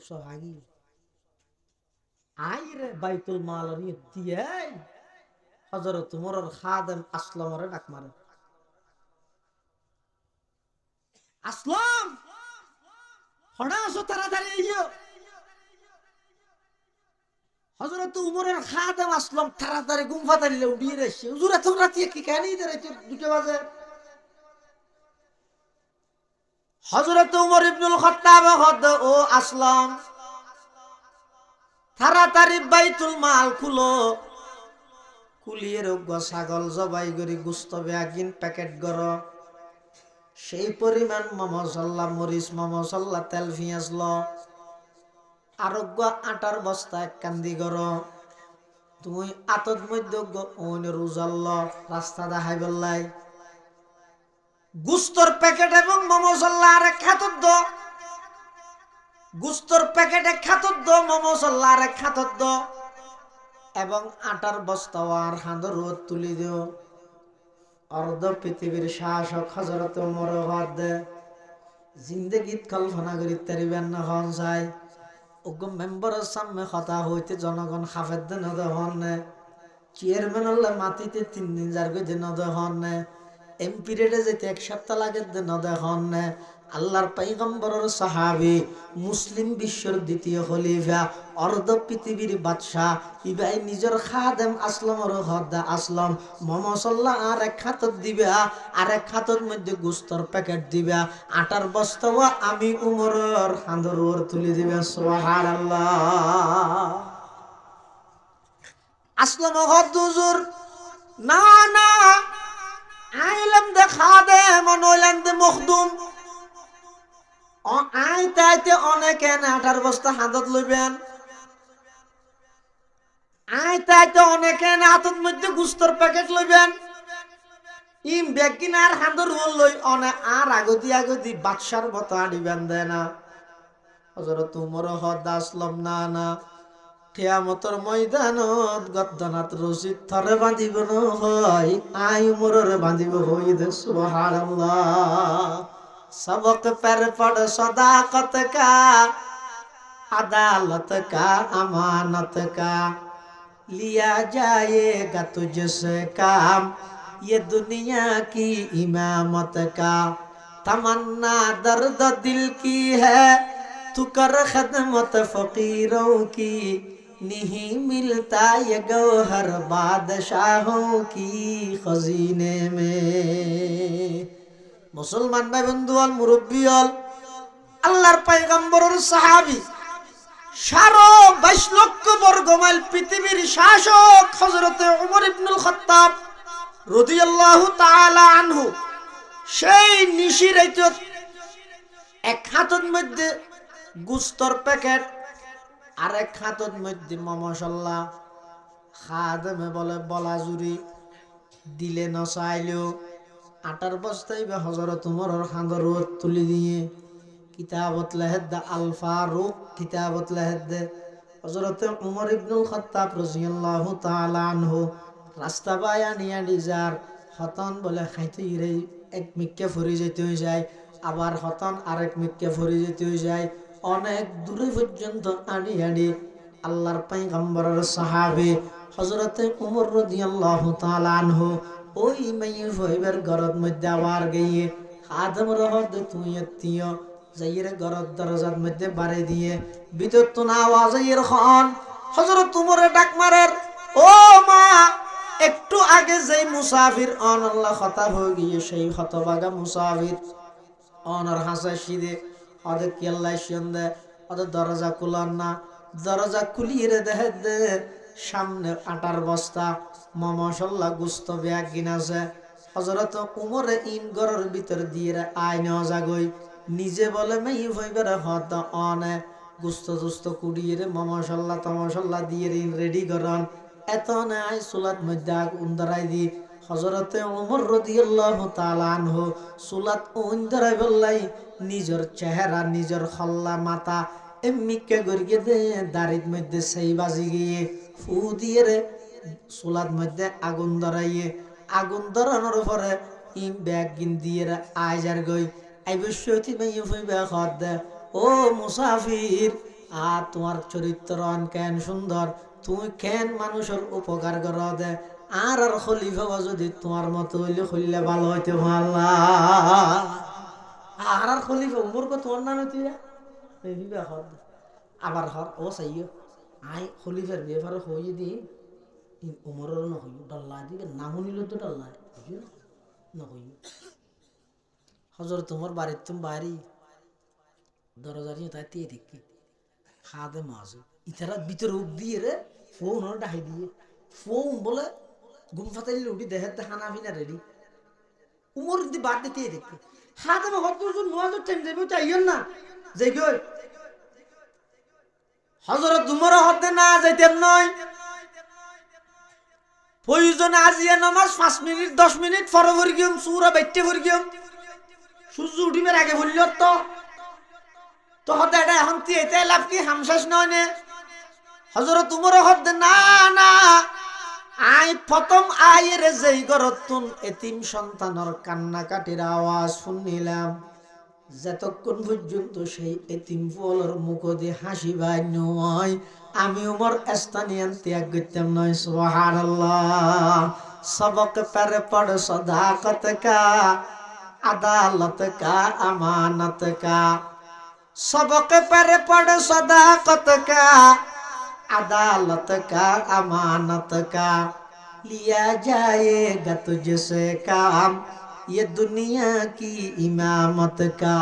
সব আগি আইরে বাইতুল মাল আর দিয়ে হযরত উমরের খাদেম আসলামরে ডাক মারে আসলাম হড়া আসো তাড়াতাড়ি আইও হযরত উমরের খাদেম আসলাম তাড়াতাড়ি ঘুম ফাটাইলে উঠিয়ে এসে হুজুর এত রাতে কি কেন ইদারে 2টা বাজে হযরত উমর ইবনুল খাত্তাব হদ ও আসলাম তাড়াতাড়ি বাইতুল মাল খুলো কুলিয়ে রোগ ছাগল জবাই করি গুস্ত বেয়াগিন প্যাকেট গর সেই পরিমাণ মমসল্লা মরিচ মমসল্লা তেল পেঁয়াজ ল আরোগ্য আটার বস্তা এক কান্দি গর তুমি আতত মধ্য রোজাল রাস্তা দেখাই বললাই গুস্তর প্যাকেট এবং মমসল্লা আর এক খাতত দ গুস্তর প্যাকেট এক খাতত দ মমসল্লা আর এক খাতত দ এবং আটার বস্তা আর হাঁদর রোদ তুলি দিও অর্ধ পৃথিবীর শাসক হযরত ওমর হদ জিন্দেগীত কল্পনা করি তারিবেন না হন যায় ওগ মেম্বারের সামনে কথা হইতে জনগণ হাফেদ দেন হন চেয়ারম্যান হলে মাটিতে 3 দিন যার গই দেন হন এমপি রেডে যেতে 1 সপ্তাহ লাগে দেন হন আল্লাহর পয়গম্বরের সাহাবী মুসলিম বিশ্বের দ্বিতীয় খলিফা অর্ধ পৃথিবীর বাদশাহ ইবাই নিজের খাদেম আসলামর হদ্দা আসলাম মমসল্লা আর এক খাতত দিবা আর এক খাতর মধ্যে গুস্তর প্যাকেট দিবা আটার বস্তাও আমি উমরের হাঁদর তুলে দিবে সুবহানাল্লাহ আসলাম হদ হুজুর না না আইলাম দে খাদেম নইলাম দে মখদুম আইতে আইতে অনেকে আটার বস্তা হাতত লইবেন আইতে আইতে অনেকে হাতত মধ্যে গুস্তর প্যাকেট লইবেন ইম ব্যাগ কিনা আর হাঁদর লই অনে আর আগতি বাদশার মতো আনিবেন দেয় না হযরত উমর হদ আসলাম না না কিয়ামতের ময়দানত গদ্দানাত রশিদ থরে বাঁধিব ন হয় আই উমরের বাঁধিব হই দে সুবহানাল্লাহ सबक पर पड़ सदाकत का अदालत का अमानत का लिया जाएगा तुझसे काम ये दुनिया की इमामत का तमन्ना दर्द दिल की है तू कर खदमत फकीरों की नहीं मिलता ये गौहर बादशाहों की खजीने में মুসলমান ভাই বন্ধু হল মুরব্বী হল আল্লাহর পয়গম্বরের সাহাবী 22 লক্ষ বর্গ মাইল পৃথিবীর শাসক হযরত ওমর ইবনুল খাত্তাব রাদিয়াল্লাহু তাআলা আনহু সেই নিশি রাইত এক হাতের মধ্যে গুস্তর প্যাকেট আর এক হাতের মধ্যে মমসল্লা খাদেমে বলে বলা জুরি দিলে না চাইলেও আটার বস্তায় হযরত উমরের হাঁদর তুলি দিয়ে কিতাবত লাহেদা আল ফারুক কিতাবত লাহেদা হযরত উমর ইবনুল খাত্তাব রাদিয়াল্লাহু তাআলা আনহু রাস্তা বায়া নিয়া ডিজার হতন বলে খাইতে রে এক মিক্কে ফরি যেতে হয়ে যায় আবার হতন আরেক মিক্কে ফরি যেতে হয়ে যায় অনেক দূরে পর্যন্ত আনি আনি আল্লাহর পয়গম্বরের সাহাবী হযরত উমর রাদিয়াল্লাহু তাআলা আনহু ওই মাইয়ের হইবার ঘরের মধ্যে আবার গিয়ে খাদেম রহদ তুই এতিও যাইয়ের ঘরের দরজার মধ্যে বাড়ি দিয়ে বিদ্যুৎ না আওয়াজের খন হযরত উমরে ডাক মারের ও মা একটু আগে যেই মুসাফির অন আল্লাহ খতাব হয়ে গিয়ে সেই হতভাগা মুসাফির অনর হাসা সিদে ওদের কি আল্লাহ সন্ধ্যে ওদের দরজা খুলান না দরজা খুলিয়ে দেখে দে সামনে আটার বস্তা মমসল্লা গুস্ত ব্যাগ গিনাছে হযরত উমরে ইন ঘরের ভিতর দিয়ে আইন জাগই নিজে বলে মেই হইবার হত অনে গুস্ত দুস্ত কুড়িয়ে মশাল্লা তমশাল্লা দিয়ে রেডি করন এত নাই সুলাত মধ্যে আগুন ধরাই দি হযরতে ওমর রাদিয়াল্লাহু তাআলা আনহু সুলাত ওন ধরাই বললাই নিজের চেহারা নিজের হল্লা মাথা এমনিকে গড়িয়ে দে দাড়ির মধ্যে সেই বাজি গিয়ে ফু দিয়ে রে সুলাত মধ্যে আগুন ধরাইয়ে আগুন ধরানোর পরে ইম ব্যাগ গিন দিয়ে আইজার গই আইবশ্যতি মাইয়ে হইবে খদ দে ও মুসাফির তোমার চরিত্র কেন সুন্দর তুমি কেন মানুষের উপকার কর দে আর খলিফা যদি তোমার মতো হইলে হইলে ভালো হইতে ভাল্লা আর খলিফা উমর কো তোমার না নতি হইবে খদ আবার হর ও সাইও আই খলিফার ব্যাপার হইয়ে দি উমরের না হইও ডাল্লা দিবে না শুনিল তো ডাল্লা না হইও হজর তোমার বাড়ির তুমি বাড়ি দরজা নিয়ে তাই দিয়ে দেখি খাদে মাছ ইতারা ভিতরে উঠ দিয়ে রে ফোন ডাহাই দিয়ে ফোন বলে ঘুম ফাতাইলে উঠি দেহের হানা ফিনা রেডি উমর যদি বাদ দিতে দেখি খাদে মা হত নয় টাইম যাবে চাইয়েন না যে গই হজরত উমর হতে না যাইতেন নয় প্রয়োজনে আজিয়া নামাজ 5 মিনিট 10 মিনিট পরে ভরি গিয়ে সুরা বাইতে ভরি গিয়ে সূর্য উঠিবার আগে বলল তো হতে এটা এখন তুই এতে লাভ কি হামশেষ নয় নে হযরত উমর হতে না না আই প্রথম আয়ের যেই গরতুন এতিম সন্তানের কান্নাকাটির আওয়াজ শুনিলাম যতক্ষণ পর্যন্ত সেই এতিম ফুলের মুখ দিয়ে হাসি ভাই নয় আমি উমর স্থানীয় ত্যাগ করতাম নয় সুবহানাল্লাহ সবক पर पढ़ सदाकत का अदालत का अमानत का सबक पर पढ़ सदाकत का अदालत का अमानत का लिया जाएगा तुझसे काम ये दुनिया की इमामत का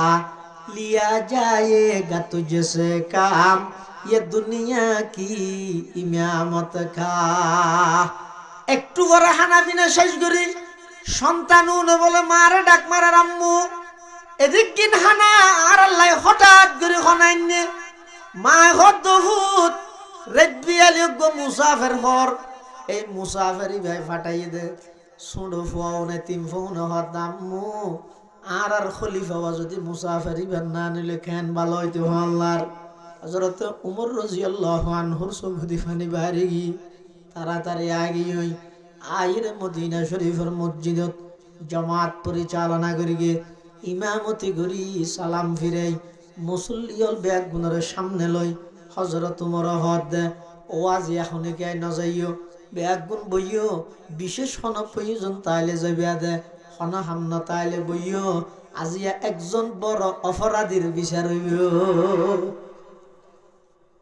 लिया जाएगा तुझसे काम ये दुनिया की इमामत का একটু করে হানাফিনা শেষ করি সন্তান বলে মারে ডাক মারার আম্মু এদিক কিন হানা আর আল্লাহ হঠাৎ করে হনাইনে মা হদ্দহুত রেবিয়ালিয়োগ্য মুসাফের হর এই মুসাফেরি ভাই ফাটাইয়ে দে সুড়ো ফুয়াউনে তিন ফুনে হত আম্মু আর খলিফা যদি মুসাফেরি ভাই না নিলে কেন ভালো হইতে আল্লাহর হযরত উমর রাদিয়াল্লাহু আনহুর চোখে পানি বাড়ি গি তাড়াতাড়ি আগে হই আইরে মদিনা শরীফের মসজিদত জামাত পরিচালনা করি গে ইমামতি করি সালাম ফিরাই মুসল্লিয়ল ব্যাগ গুণের সামনে লই হযরত উমর হদ দে ও আজি এখন কে ন যাইও ব্যাগ গুণ বইও বিশেষ হন প্রয়োজন তাইলে যাইবা দে হন হামন তাইলে বইও আজি একজন বড় অপরাধীর বিচার হইব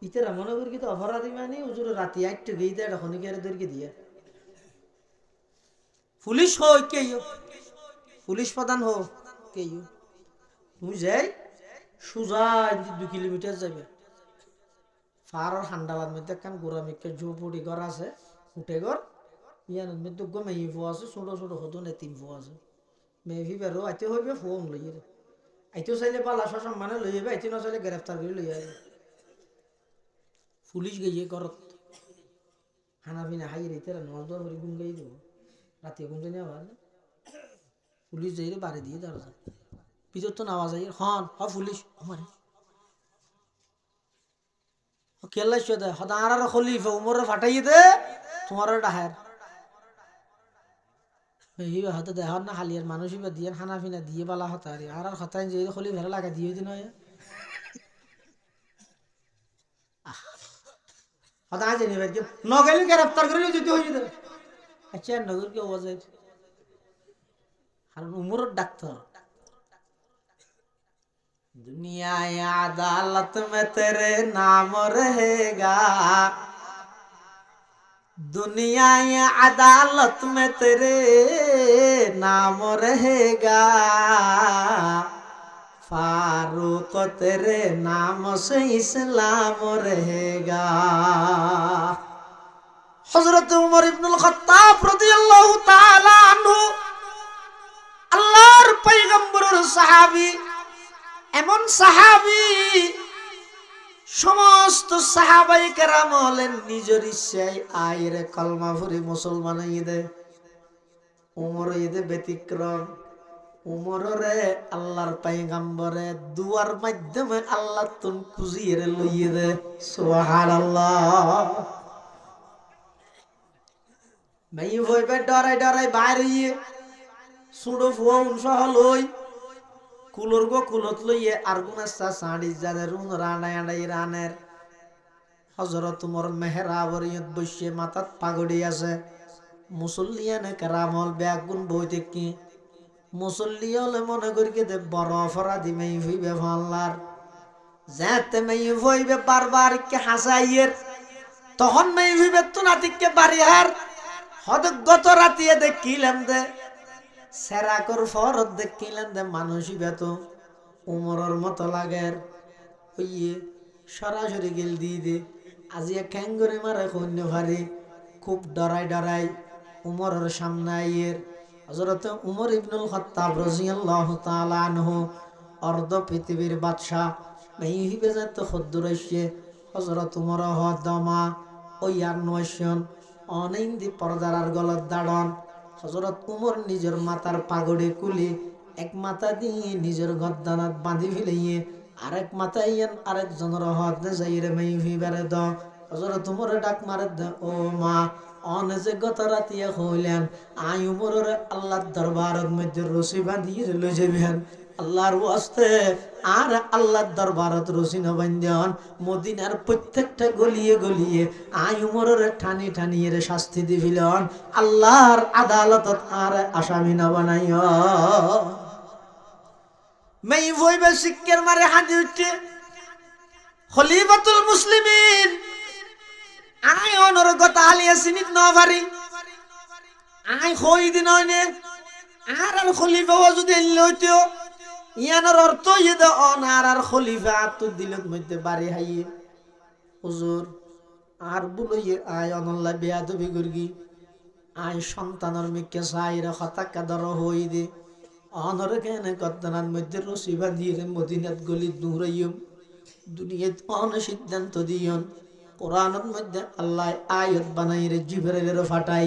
ইতারা মনে করি তো অপরাধী মানে হুজুর রাতি 8টা গই দেয় এখন কি আর দরকে দিয়া পুলিশ হই কেইও পুলিশ প্রধান হো কেইও তুমি যাই সুজা 2 কিলোমিটার যাবে ফারর হান্ডালার মধ্যে কান গোরামিকে ঝোপড়ি ঘর আছে উঠে ঘর ইয়ানোর মধ্যে গমে ইফো আছে ছোট ছোট হতো না 3 ফো আছে মেভি বেরো আইতে হইবে ফোন লইয়ে আইতে চাইলে পালা সম্মানে লইয়ে আইতে না চাইলে গ্রেফতার করে লইয়া পুলিশ গিয়ে করত হানাফিনা হাই রেতে নজ দর করে গুন গাই দেব রাতে গুন জানি আওয়াজ পুলিশ যাইরে বাড়ি দিয়ে দরজা ভিতর তো আওয়াজ আই হন হ পুলিশ আমারে ও কেলা শোদা হদার খলিফা উমর ফাটাই দে তোমার ডাহার এই হাতে দেহর না খালিয়ার মানুষই বা দিয়ে হানাফিনা দিয়ে বালা হতারি আর হতাই যে খলিফা লাগা দিয়ে দিন হয় হতা আজ নিবে কি নগেলি গ্রেফতার করে দিতে হইছে আচ্ছা নগর কি আওয়াজ আছে আর উমরের ডাক্তার दुनिया अदालत में तेरे नाम रहेगा दुनिया अदालत में तेरे नाम रहेगा फारूक तेरे नाम से इस्लाम रहेगा हजरत उमर इब्नुल खत्ताब रदियल्लाहु ताला अन्हु সাহাবী, এমন সাহাবী সমস্ত সাহাবায়ে কেরাম হলেন নিজের ইচ্ছায় আয়ের কলমা পড়ে মুসলমান হয়ে দেয়। উমর ঈদে ব্যতিক্রম। উমরে আল্লাহর পয়গম্বরে দুয়ার মাধ্যমে আল্লাহ তুন খুঁজিয়ে লইয়ে দে। সুবহানাল্লাহ। মাই হইবে ডরাই ডরাই বাইরে সুড়ো ফুয়া উনসহ লই কুলোর গো কুলত লইয়ে আর গুনাস্তা সাড়ি যাদের রুন রানায় আড়াই রানের হজরত উমর মেহরাবর ইয়ত বসে মাথাত পাগড়ি আছে। মুসল্লিয়ানে কেরামল ব্যাগুন বইতে কি মুসল্লি হলে মনে করি দে বড় অপরাধী মেই হইবে ভাল্লার যাতে মেই হইবে বারবার কে হাসাইয়ের তখন মেই হইবে তো নাতিকে বাড়িহার হদ গত রাতিয়ে দেখিলাম দে সেরাকর ফরত দেখিলাম দে মানুষই বেত উমরের মতো লাগের হইয়ে সরাসরি গেল দিয়ে দে আজিয়া খ্যাঙ্গরে মারে কন্য ভারি খুব ডরাই ডরাই উমরের সামনে আইয়ের হযরত উমর ইবনুল খাত্তাব রাদিয়াল্লাহু তাআলা আনহু অর্ধ পৃথিবীর বাদশা মেই হিবে যত খদ্দুর আসে হযরত উমর হদমা ওই আর নয়শন অনেন্দি পর্দার আর গলত দাড়ন হযরত উমর নিজের মাথার পাগড়ি কুলি এক মাথা দিয়ে নিজের গদ্দানাত বাঁধি ফেলিয়ে আরেক মাথায় আরেক জনের হদ যাইরে মেই হিবারে দ হযরত উমরে ডাক মারে দে ও মা অনে যে গত রাতিয়া হইলেন আই উমরের আল্লাহর দরবারের মধ্যে রশি বাঁধিয়ে লই যাবেন আল্লাহর ওয়াস্তে আর আল্লাহর দরবারত রশি না বাঁধন মদিনার প্রত্যেকটা গলিয়ে গলিয়ে আই উমরের ঠানি ঠানিয়ে শাস্তি দিবিলেন আল্লাহর আদালতত আর আসামি না বানাইও মেই ভইবে শিক্ষের মারে হাজি উঠে খলিফাতুল মুসলিমিন আই অনর কথা আলিয়া সিনিত ন পারি আই হই দিন হইনে আর খলিফা যদি লইতেও ইয়ানোর অর্থ ইয়ে দে অনার আর খলিফা আত্ম দিলত মধ্যে বাড়ি হাইয়ে হুজুর আর বুলইয়ে আই অনল্লা বেয়াদবি গর্গি আই সন্তানের মিকে সাইরা হতাকা দর হই দে অনরে কেন কদ্দানার মধ্যে রশি বাঁধিয়ে মদিনাত গলি দূরাইম দুনিয়াত অন সিদ্ধান্ত দিয়ন কোরআনের মধ্যে আল্লাহ আয়াত বানাই রে জিবরাইলের ফাটাই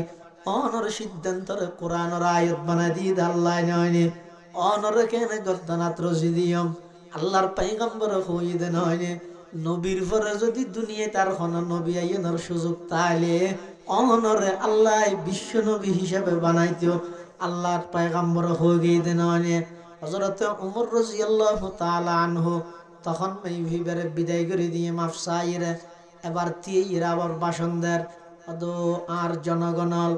অনর সিদ্ধান্তর কোরআনের আয়াত বানাই দিয়ে আল্লাহ নয়নি অনর কেন গদ্দানাত রশি দিয়ম আল্লাহর পয়গম্বর হই দে নয়নি নবীর পরে যদি দুনিয়ায় তার কোন নবী আইনের সুযোগ তাইলে অনরে আল্লাহ বিশ্ব নবী হিসাবে বানাইতো আল্লাহর পয়গম্বর হয়ে গিয়ে দে নয়নি হযরত উমর রাদিয়াল্লাহু তাআলা আনহু তখন এই ভিবারে বিদায় করে দিয়ে মাফসাইরে এবার তিয়েরা আবার বাসনদের অদো আর জনগণল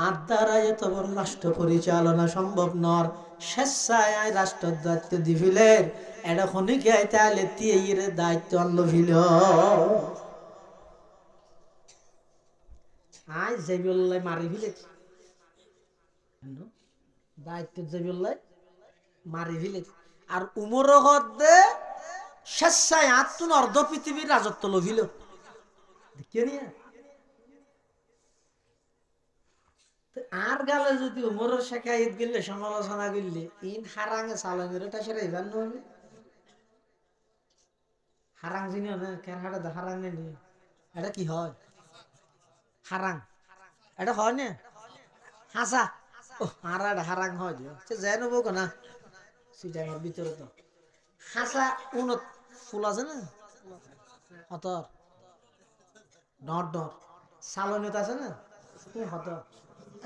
আর দ্বারা এত বড় রাষ্ট্র পরিচালনা সম্ভব নর স্বেচ্ছায় রাষ্ট্রের দায়িত্ব দিবিলের এটা খনিকে আইতালে তিয়েরে দায়িত্ব আনলো ভিল আই জাবিউল্লাহ মারি ফেলেছি দায়িত্ব জাবিউল্লাহ মারি ফেলেছি আর উমর হদে স্বেচ্ছায় আত্মন অর্ধ পৃথিবীর রাজত্ব লভিল আর গালে যদি উমরের শেখায়ত গেলে সমালোচনা করলে ইন হারাঙে চালনের এটা সেটা ইভান নবে হারাং জিনিও না কেন হাটা হারাং নেই এটা কি হয় হারাং এটা হয় না হাসা ও হারা হারাং হয় দিও সে যাই নেবো না সিটাঙের ভিতরে তো হাসা উনত ফুল আছে না হতর ডর ডর সালনিত আছে না হতর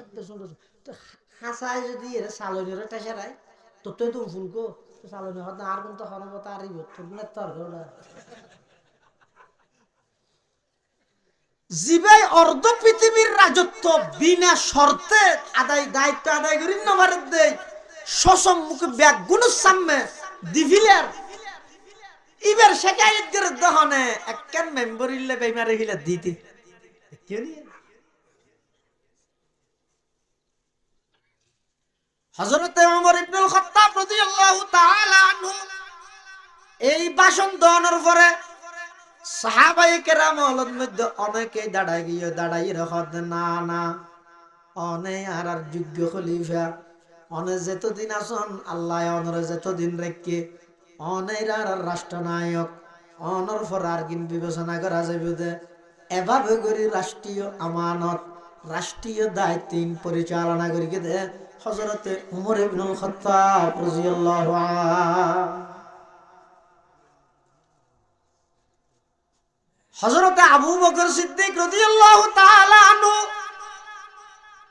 একদম সুন্দর তো হাসায় যদি এর সালনির টেসারায় তো তুই তো ফুলকো সালনি হত আর কোন তো হরবতা আর তোর না তোর ঘোড়া জিবাই অর্ধ পৃথিবীর রাজত্ব বিনা শর্তে আদায় দায়িত্ব আদায় করি নবারে দেয় সসম মুখে ব্যাগুনের সামনে দিভিলার ইবার শেখায়ত করে দহনে একখান মেম্বার ইল্লে বেমারে হিলা দিতে কেউ নিয়ে হযরত ওমর ইবনুল খাত্তাব রাদিয়াল্লাহু তাআলা আনহু এই ভাষণ দেওয়ার পরে সাহাবায়ে কেরামের মধ্যে অনেকে দাঁড়ায় গিয়ে দাঁড়াই রাখত না না অনে আর যোগ্য খলিফা অনে যেতদিন আসন আল্লাহ অনরে যেতদিন রেখে অনের আর রাষ্ট্রনায়ক অনর ফর আর কিন বিবেচনা করা যাবে এভাবে করে রাষ্ট্রীয় আমানত রাষ্ট্রীয় দায়িত্ব পরিচালনা করি দে হযরতে উমর ইবনুল খাত্তাব রাদিয়াল্লাহু আনহু। হযরতে আবু বকর সিদ্দিক রাদিয়াল্লাহু তাআলা আনহু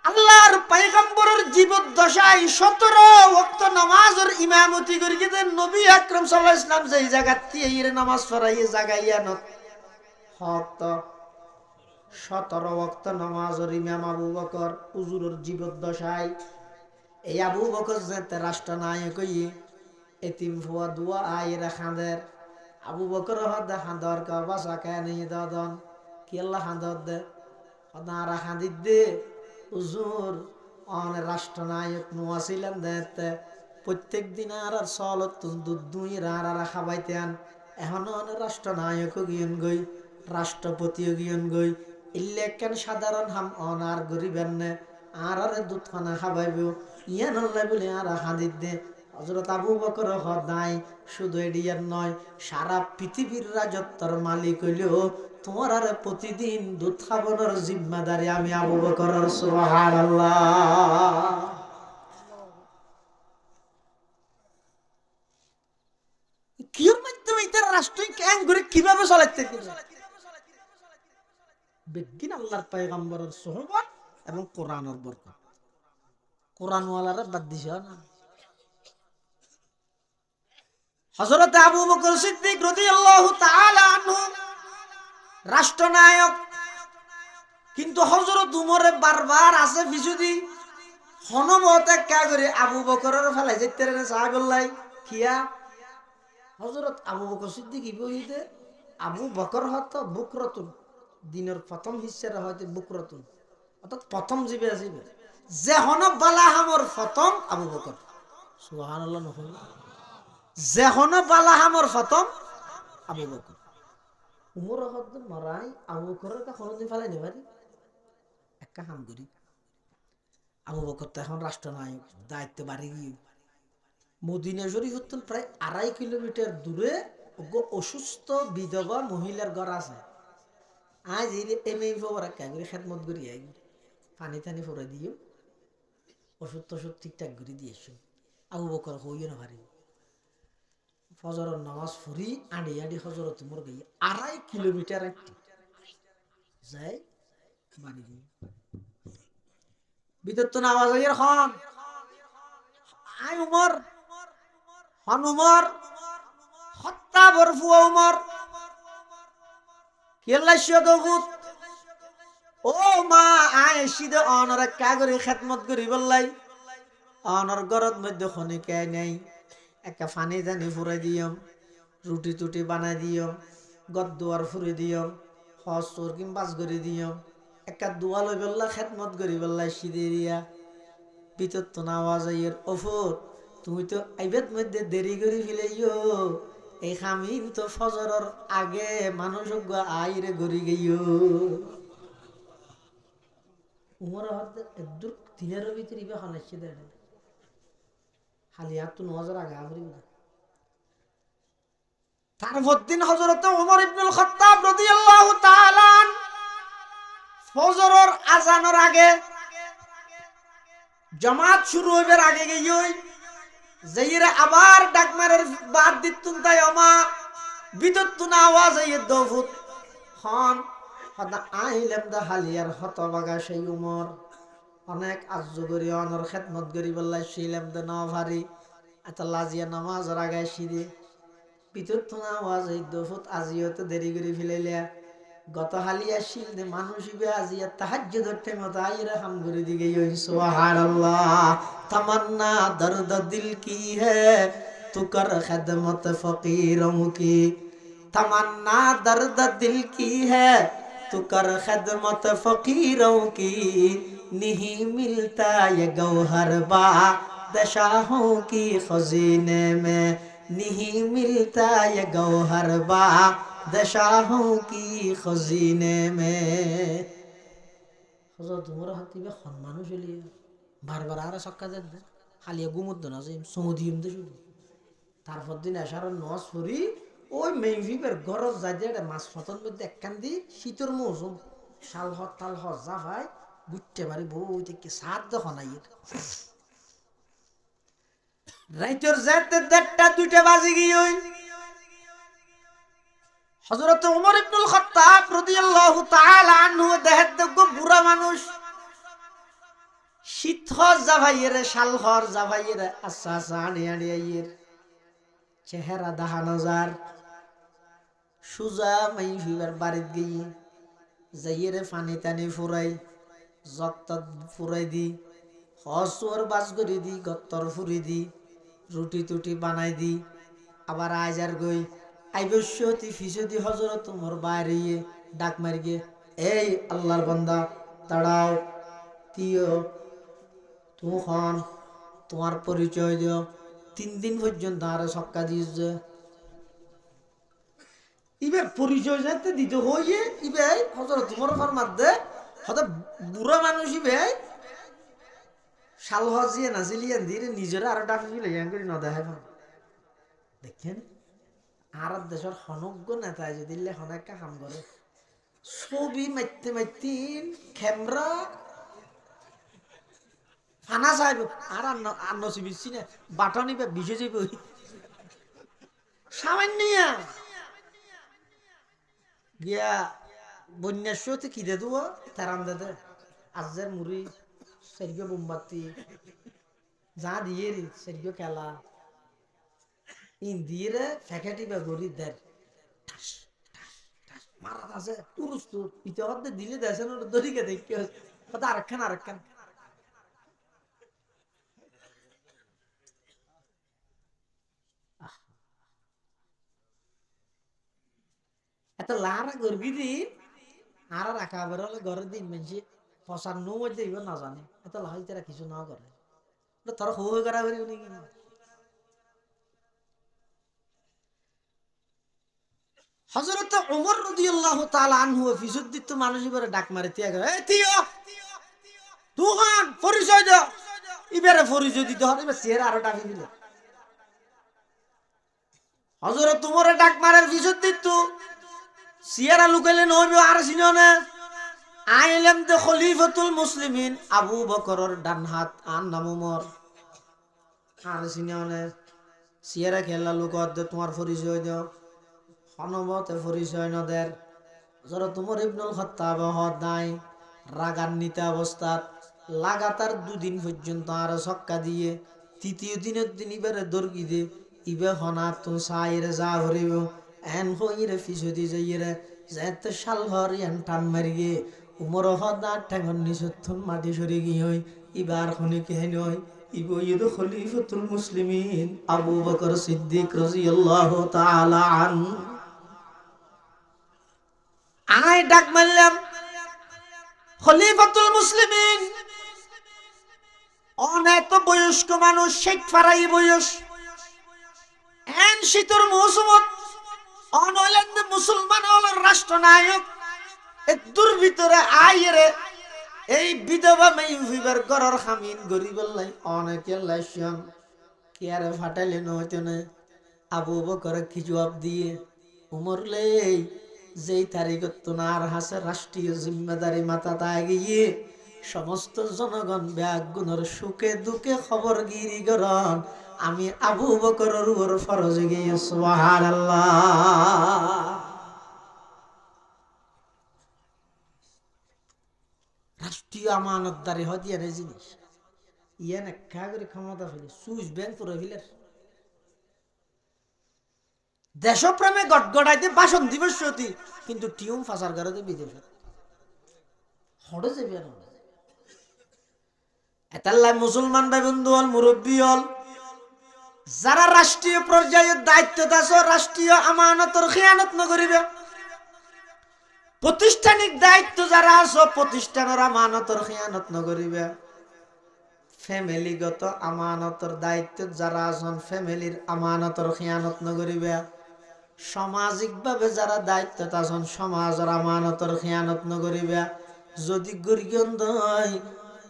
আল্লাহর পয়গম্বরের জীবদ্দশায় 17 ওয়াক্ত নামাজের ইমামতি করি দেন নবী আকরাম সাল্লাল্লাহু আলাইহি ওয়াসাল্লাম যেই জায়গাতে এই নামাজ পড়াইয়ে জাগাইয়া নত হত 17 ওয়াক্ত নামাজের ইমাম আবু বকর হুজুরের জীবদ্দশায় এই আবু বকর যেতে রাষ্ট্রনায়ক হইয়ে এতিম ফুয়া দুয়া আইরা খাঁদের আবু বকর হদ খাঁদর কা বাসা কে নিয়ে দাদন কি আল্লাহ খাঁদর দে হদারা খাঁদিদ দে হুজুর অন রাষ্ট্রনায়ক নোয়াছিলেন দেতে প্রত্যেক দিন আর সলত দুধ দুই রারা খাবাইতেন এখন অন রাষ্ট্রনায়ক গিয়ন গই রাষ্ট্রপতিও গিয়ন গই ইলেকেন সাধারণ হাম অনার গরিবেন নে আর দুধ খানা খাবাইব ইয়ান আল্লাহ বলে আর হাদিদ দে হযরত আবু বকর হদাই শুধু এডিয়ার নয় সারা পৃথিবীর রাজত্বর মালিক হইলেও তোমার আর প্রতিদিন দুধ খাবানোর জিম্মাদারি আমি আবু বকরের। সুবহানাল্লাহ। কির মাধ্যমে এটা রাষ্ট্র কেন করে কিভাবে চালাতে বেদিন আল্লাহর পয়গম্বরের সুহবত এবং কোরআনের বরকত কোরআনওয়ালারা বাদ দিছে না। হযরত আবু বকর সিদ্দিক রাদিয়াল্লাহু তাআলা আনহু রাষ্ট্রনায়ক, কিন্তু হযরত উমরে বারবার আছে বিশুদি হনমতে কা করে আবু বকরের ফেলাই যেতে রে সাহাবুল্লাহ কিয়া হযরত আবু বকর সিদ্দিক ইবহিতে আবু বকর হতো বুকরতুন দিনের প্রথম হিস্সারে হয়তো বুকরতুন অর্থাৎ প্রথম জিবে আসিবে যে হন বালাহামর প্রথম আবু বকর। সুবহানাল্লাহ। নহল যে হন বালাহামর প্রথম আবু বকর। উমর হদ মরাই আবু বকরের কা কোনদিন ফেলাই নি পারি একটা কাম করি আবু বকর তো এখন রাষ্ট্রনায়ক দায়িত্ব বাড়ি গিয়ে মদিনা শরীফ হতেন প্রায় 2.5 কিলোমিটার দূরে অসুস্থ বিধবা মহিলার ঘর আছে। আজ এমএ ফোরা কাগরে খেদমত করি আই পানি টানি ফোরা দিও ওষুধ টষুধ ঠিকঠাক করে দিয়েছ। আবু বকর হইও না পারি ফজরের নামাজ ফুরি আড়ি আড়ি হজরত তোমার গাই 2.5 কিলোমিটার একটি যাই বাড়ি দিই ভিতর তো নামাজ হইয়ার খন আই উমর হন উমর হত্যা বরফুয়া উমর কেল্লাশিয়া দগুত ও মা আয়েশিদে অনর কাগরে খেদমত করি বললাই অনর গরত মধ্যে খনিকে নাই একটা ফানি জানি ফুরাই দিয়ম রুটি টুটি বানাই দিয়ম গদ্দুয়ার ফুরে দিয়ম হস তোর কিংবাস করে দিয়ম একটা দোয়া লই বললা খেদমত করি বললাই সিদেরিয়া ভিতর তো নাওয়াজ আইয়ের ওফর তুমি তো আইবেত মধ্যে দেরি করে ফেলাইও এই খামিন তো ফজরের আগে মানুষ আইরে গড়ি গইও। উমর হতে একদূর দিনের ভিতরে ইবা খানাইছে দেয় হালিয়াত তো নজর আগে আমরি তারপর দিন হযরত উমর ইবনুল খাত্তাব রাদিয়াল্লাহু তাআলা ফজরের আজানের আগে জামাত শুরু হইবার আগে গিয়েই যাইরা আবার ডাক মারার বাদ দিতুন তাই আমা বিদ্যুৎ আওয়াজ আইয়ে দফুত হন হদা আইলাম দা হালিয়ার হতবাগা সেই উমর অনেক আজ্জু করি অনর খেদমত করি বললাই শিলাম দা নভারি এত লাজিয়া নামাজ রাগায় সিদে বিদ্যুৎ আওয়াজ আই দফুত আজিও তো দেরি করে ফেলাইলা গত হালিয়া শিল দে মানুষ ইবে আজিয়া তাহাজ্জুদের টাইমে আইরা হাম করে দিগে সুবহানাল্লাহ। तमन्ना दर्द दिल की है तू कर खिदमत फकीरों की तमन्ना दर्द दिल की है तू कर खिदमत फकीरों की नहीं मिलता ये गौहर बादशाहों की खजीने में नहीं मिलता ये गौहर बादशाहों की खजीने में। हज़रत उमर हतीबे खन्मानु चलिए बार बार आ रहा सक्का दे খালিয়া গুমুদ্দ না যে সৌদিম তো শুধু তারপর দিন আসার নজ পড়ি ওই মেঘিবের গরজ যাই যে মাছ ফতন মধ্যে একখান দি শীতর মৌসুম শাল হত তাল হত যা ভাই বুঝতে পারি বউ থেকে সাত দখন নাই রাইতের যাইতে 1:30-2টা বাজে গিয়ে হযরত ওমর ইবনুল খাত্তাব রাদিয়াল্লাহু তাআলা আনহু দেহযোগ্য বুড়া মানুষ শীতহর জাভাইয়ের শালহর জাভাইয়ের আচ্ছা আচ্ছা আনি আনি আইয়ের চেহারা দেখা নজার সুজা মাই ফিবার বাড়িত গিয়ে যাইয়ের পানি টানি ফুরাই জগত ফুরাই দি হসুয়ার বাস করে দি গত্তর ফুরি দি রুটি টুটি বানাই দি আবার আজার গই আইবস্যতি ফিসদি হযরত ওমর বাইরে ডাক মারি গে এই আল্লাহর বান্দা দাঁড়াও তিও তুখন তোমার পরিচয় দিও 3 দিন পর্যন্ত আর সক্কা দিস যে ইবে পরিচয় যাতে দিতে হইয়ে ইবে হযরত ওমর ফরমাত দে হতে বুড়া মানুষ ইবে শাল হজিয়ে নাজিলিয়ান দিরে নিজেরা আর ডাকি ফিলে ইয়াং করি না দেখাই দেখেন আর দেশের হনজ্ঞ নেতা যদি লেখন একটা কাম করে ছবি মাইতে মাইতিন ক্যামেরা ফানা চাইব আর নসিবিছি না বাটনি বিষে যাইব সামান্য গিয়া বন্যাসতে কি দে দেবো তেরাম দে আজের মুড়ি সের্গিয় বোমবাতি যা দিয়ে সের্গিয় খেলা ইন দিয়ে রে ফ্যাকেটি বা গড়ি দেয় মারা আছে পুরুষ তো ইতিহাস দিলে দেয় না দড়িকে দেখি কথা আরেকখান এত লারা করবি দিন আর রাখা বেরোলে ঘরের দিন মেনছি পচার নো মধ্যে এবার না জানে এত লাহাইতে কিছু না করে তোর হয়ে করা করি উনি কি হযরত ওমর রাদিয়াল্লাহু তাআলা আনহু ফিসুদ্দিত মানুষ ইবারে ডাক মারে তিয়া গো এই তিও তুহান পরিচয় দাও ইবারে পরিচয় দিতে হবে এবার চেহারা আরো ডাকি দিল হযরত ওমরে ডাক মারে ফিসুদ্দিত চেহারা লুকাইলে নইবে আর চিনো না আইলাম তো খলিফাতুল মুসলিমিন আবু বকরের ডান হাত আর নাম ওমর আর চিনো না চেহারা খেলা লুকাত দে তোমার পরিচয় দাও হনবতে পরিচয় নদের হযরত ওমর ইবনুল খাত্তাব হদ নাই রাগান্বিত অবস্থাত লাগাতার 2 দিন পর্যন্ত আর সক্কা দিয়ে তৃতীয় দিনের দিন ইবারে দর্গি দে ইবে হনা তো সাইরে যা হরিব এন হইরে ফিসদি যাইরে যেতে শাল হরি এন টান মারিগে উমর হদা ঠেঙ্গন নিসুথন মাটি সরি গি হই ইবার খনি কেন হই ইবো ইদ খলিফাতুল মুসলিমিন আবু বকর সিদ্দিক রাদিয়াল্লাহু তাআলা আন আয় ডাক মারলাম খলিফাতুল মুসলিমিন অনেক বয়স্ক মানুষ শেখ ফারাই বয়স এন শীতর মৌসুমত অনলেন্দ মুসলমান হল রাষ্ট্রনায়ক এর ভিতরে আইরে এই বিধবা মেয়ে হইবার গরর খামিন গরিব লাই অনেকে লাইশন কেয়ারে ফাটাইলে নয়তো না আবু বকর কি জবাব দিয়ে উমর লেই যেই তারিখত তোনার হাসে রাষ্ট্রীয় জিম্মেদারি মাথা তাই গিয়ে সমস্ত জনগণ ব্যাগুণর সুখে দুঃখে খবর গিরি গরন আমি আবু বকরের উপর ফরজ গিয়ে সুবহানাল্লাহ রাষ্ট্রীয় আমানতদারি হদিয়া রে জিনিস ইয়ান একটা করে ক্ষমতা ফেলে সুইস ব্যাংক করে ফেলে দেশপ্রেমে গটগটাইতে ভাষণ দিবস সতী কিন্তু টিউম ফাঁসার গাড়িতে বিদেশে হড়ে যাবে না এতাল্লাহ মুসলমান ভাই বন্ধু হল মুরব্বী হল যারা রাষ্ট্রীয় পর্যায়ে দায়িত্ব আছে রাষ্ট্রীয় আমানতের খেয়ানত নকরিবে প্রতিষ্ঠানিক দায়িত্ব যারা আছে প্রতিষ্ঠানের আমানতের খেয়ানত নকরিবে ফ্যামিলিগত আমানতের দায়িত্ব যারা আছেন ফ্যামিলির আমানতের খেয়ানত নকরিবে সামাজিকভাবে যারা দায়িত্ব আছেন সমাজের আমানতের খেয়ানত নকরিবে যদি গরিগন্ধ হয়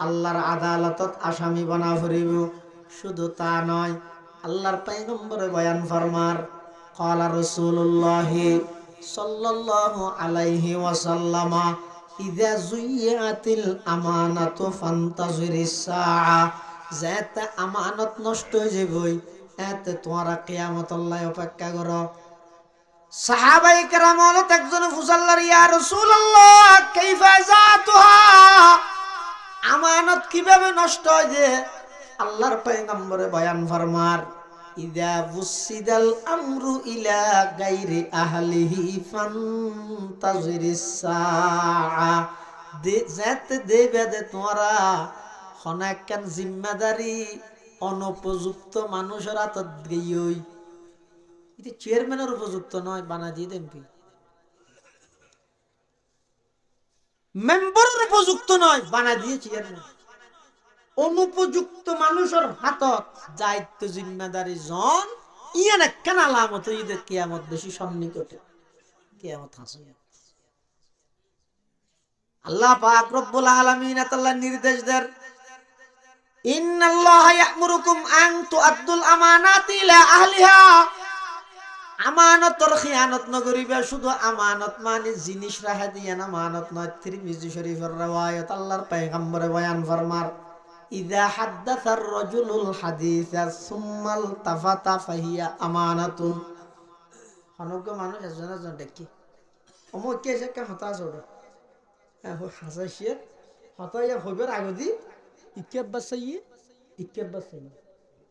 আল্লাহর আদালতত আসামি বানা ফুরিব শুধু তা নয়, আল্লাহর পয়গম্বরে বয়ান ফরমার, ক্বালা রাসূলুল্লাহ সাল্লাল্লাহু আলাইহি ওয়াসাল্লাম, ইযা যুইয়াতিল আমানাতু ফান্তাজিরিস সাআ, যাতে আমানত নষ্ট হয়ে যাবে এতে তোমরা কিয়ামত আল্লাহ অপেক্ষা করো। সাহাবায়ে কেরাম বলত, একজন ফুসাল্লার, ইয়া রাসূলুল্লাহ কাইফা যাতুহা, আমানত কিভাবে নষ্ট হয় যে? আল্লাহর পয়গম্বরে বয়ান ফরমার, ইযা বুসিদাল আমরু ইলা গায়রি আহলিহি ফান্তাজিরিস সাআ, যাতে দেবে যে তোমরা হনাকান জিম্মাদারি অনুপযুক্ত মানুষের হাতত গইই। এটা চেয়ারম্যানের উপযুক্ত নয়, বানা দিয়ে দেন কি? মেম্বারের উপযুক্ত নয়, বানা দিয়ে চেয়ারম্যান। অনুপযুক্ত মানুষের হাতত দায়িত্ব জিম্মাদারি জন, ইয়ান একখান আলামত ঈদের কিয়ামত বেশি সন্নিকটে, কিয়ামত হাসে। আল্লাহ পাক রব্বুল আলামিন আল্লাহ নির্দেশ দেন, ইন্নাল্লাহা ইয়া'মুরুকুম আন তু'আদ্দুল আমানাতি ইলা আহলিহা, আমানতর খিয়ানত নগরিবা। শুধু আমানত মানে জিনিস রাখা দিয়া না, আমানত নয়। তিরমিজি শরীফের riwayat, আল্লাহর পয়গম্বরে বয়ান ফরমার, ইযা হাদ্দাসার রাজুলুল হাদিসা সুম্মাল তাফাতা ফাহিয়া আমানাতুন। হনজ্ঞ মানুষ একজন দেখি অমুক কে এসে হতা চড়ে হাসাইছে হতাইয়া হইবার আগদি ইকেব বাসাইয়ে ইকেব বাসাইয়ে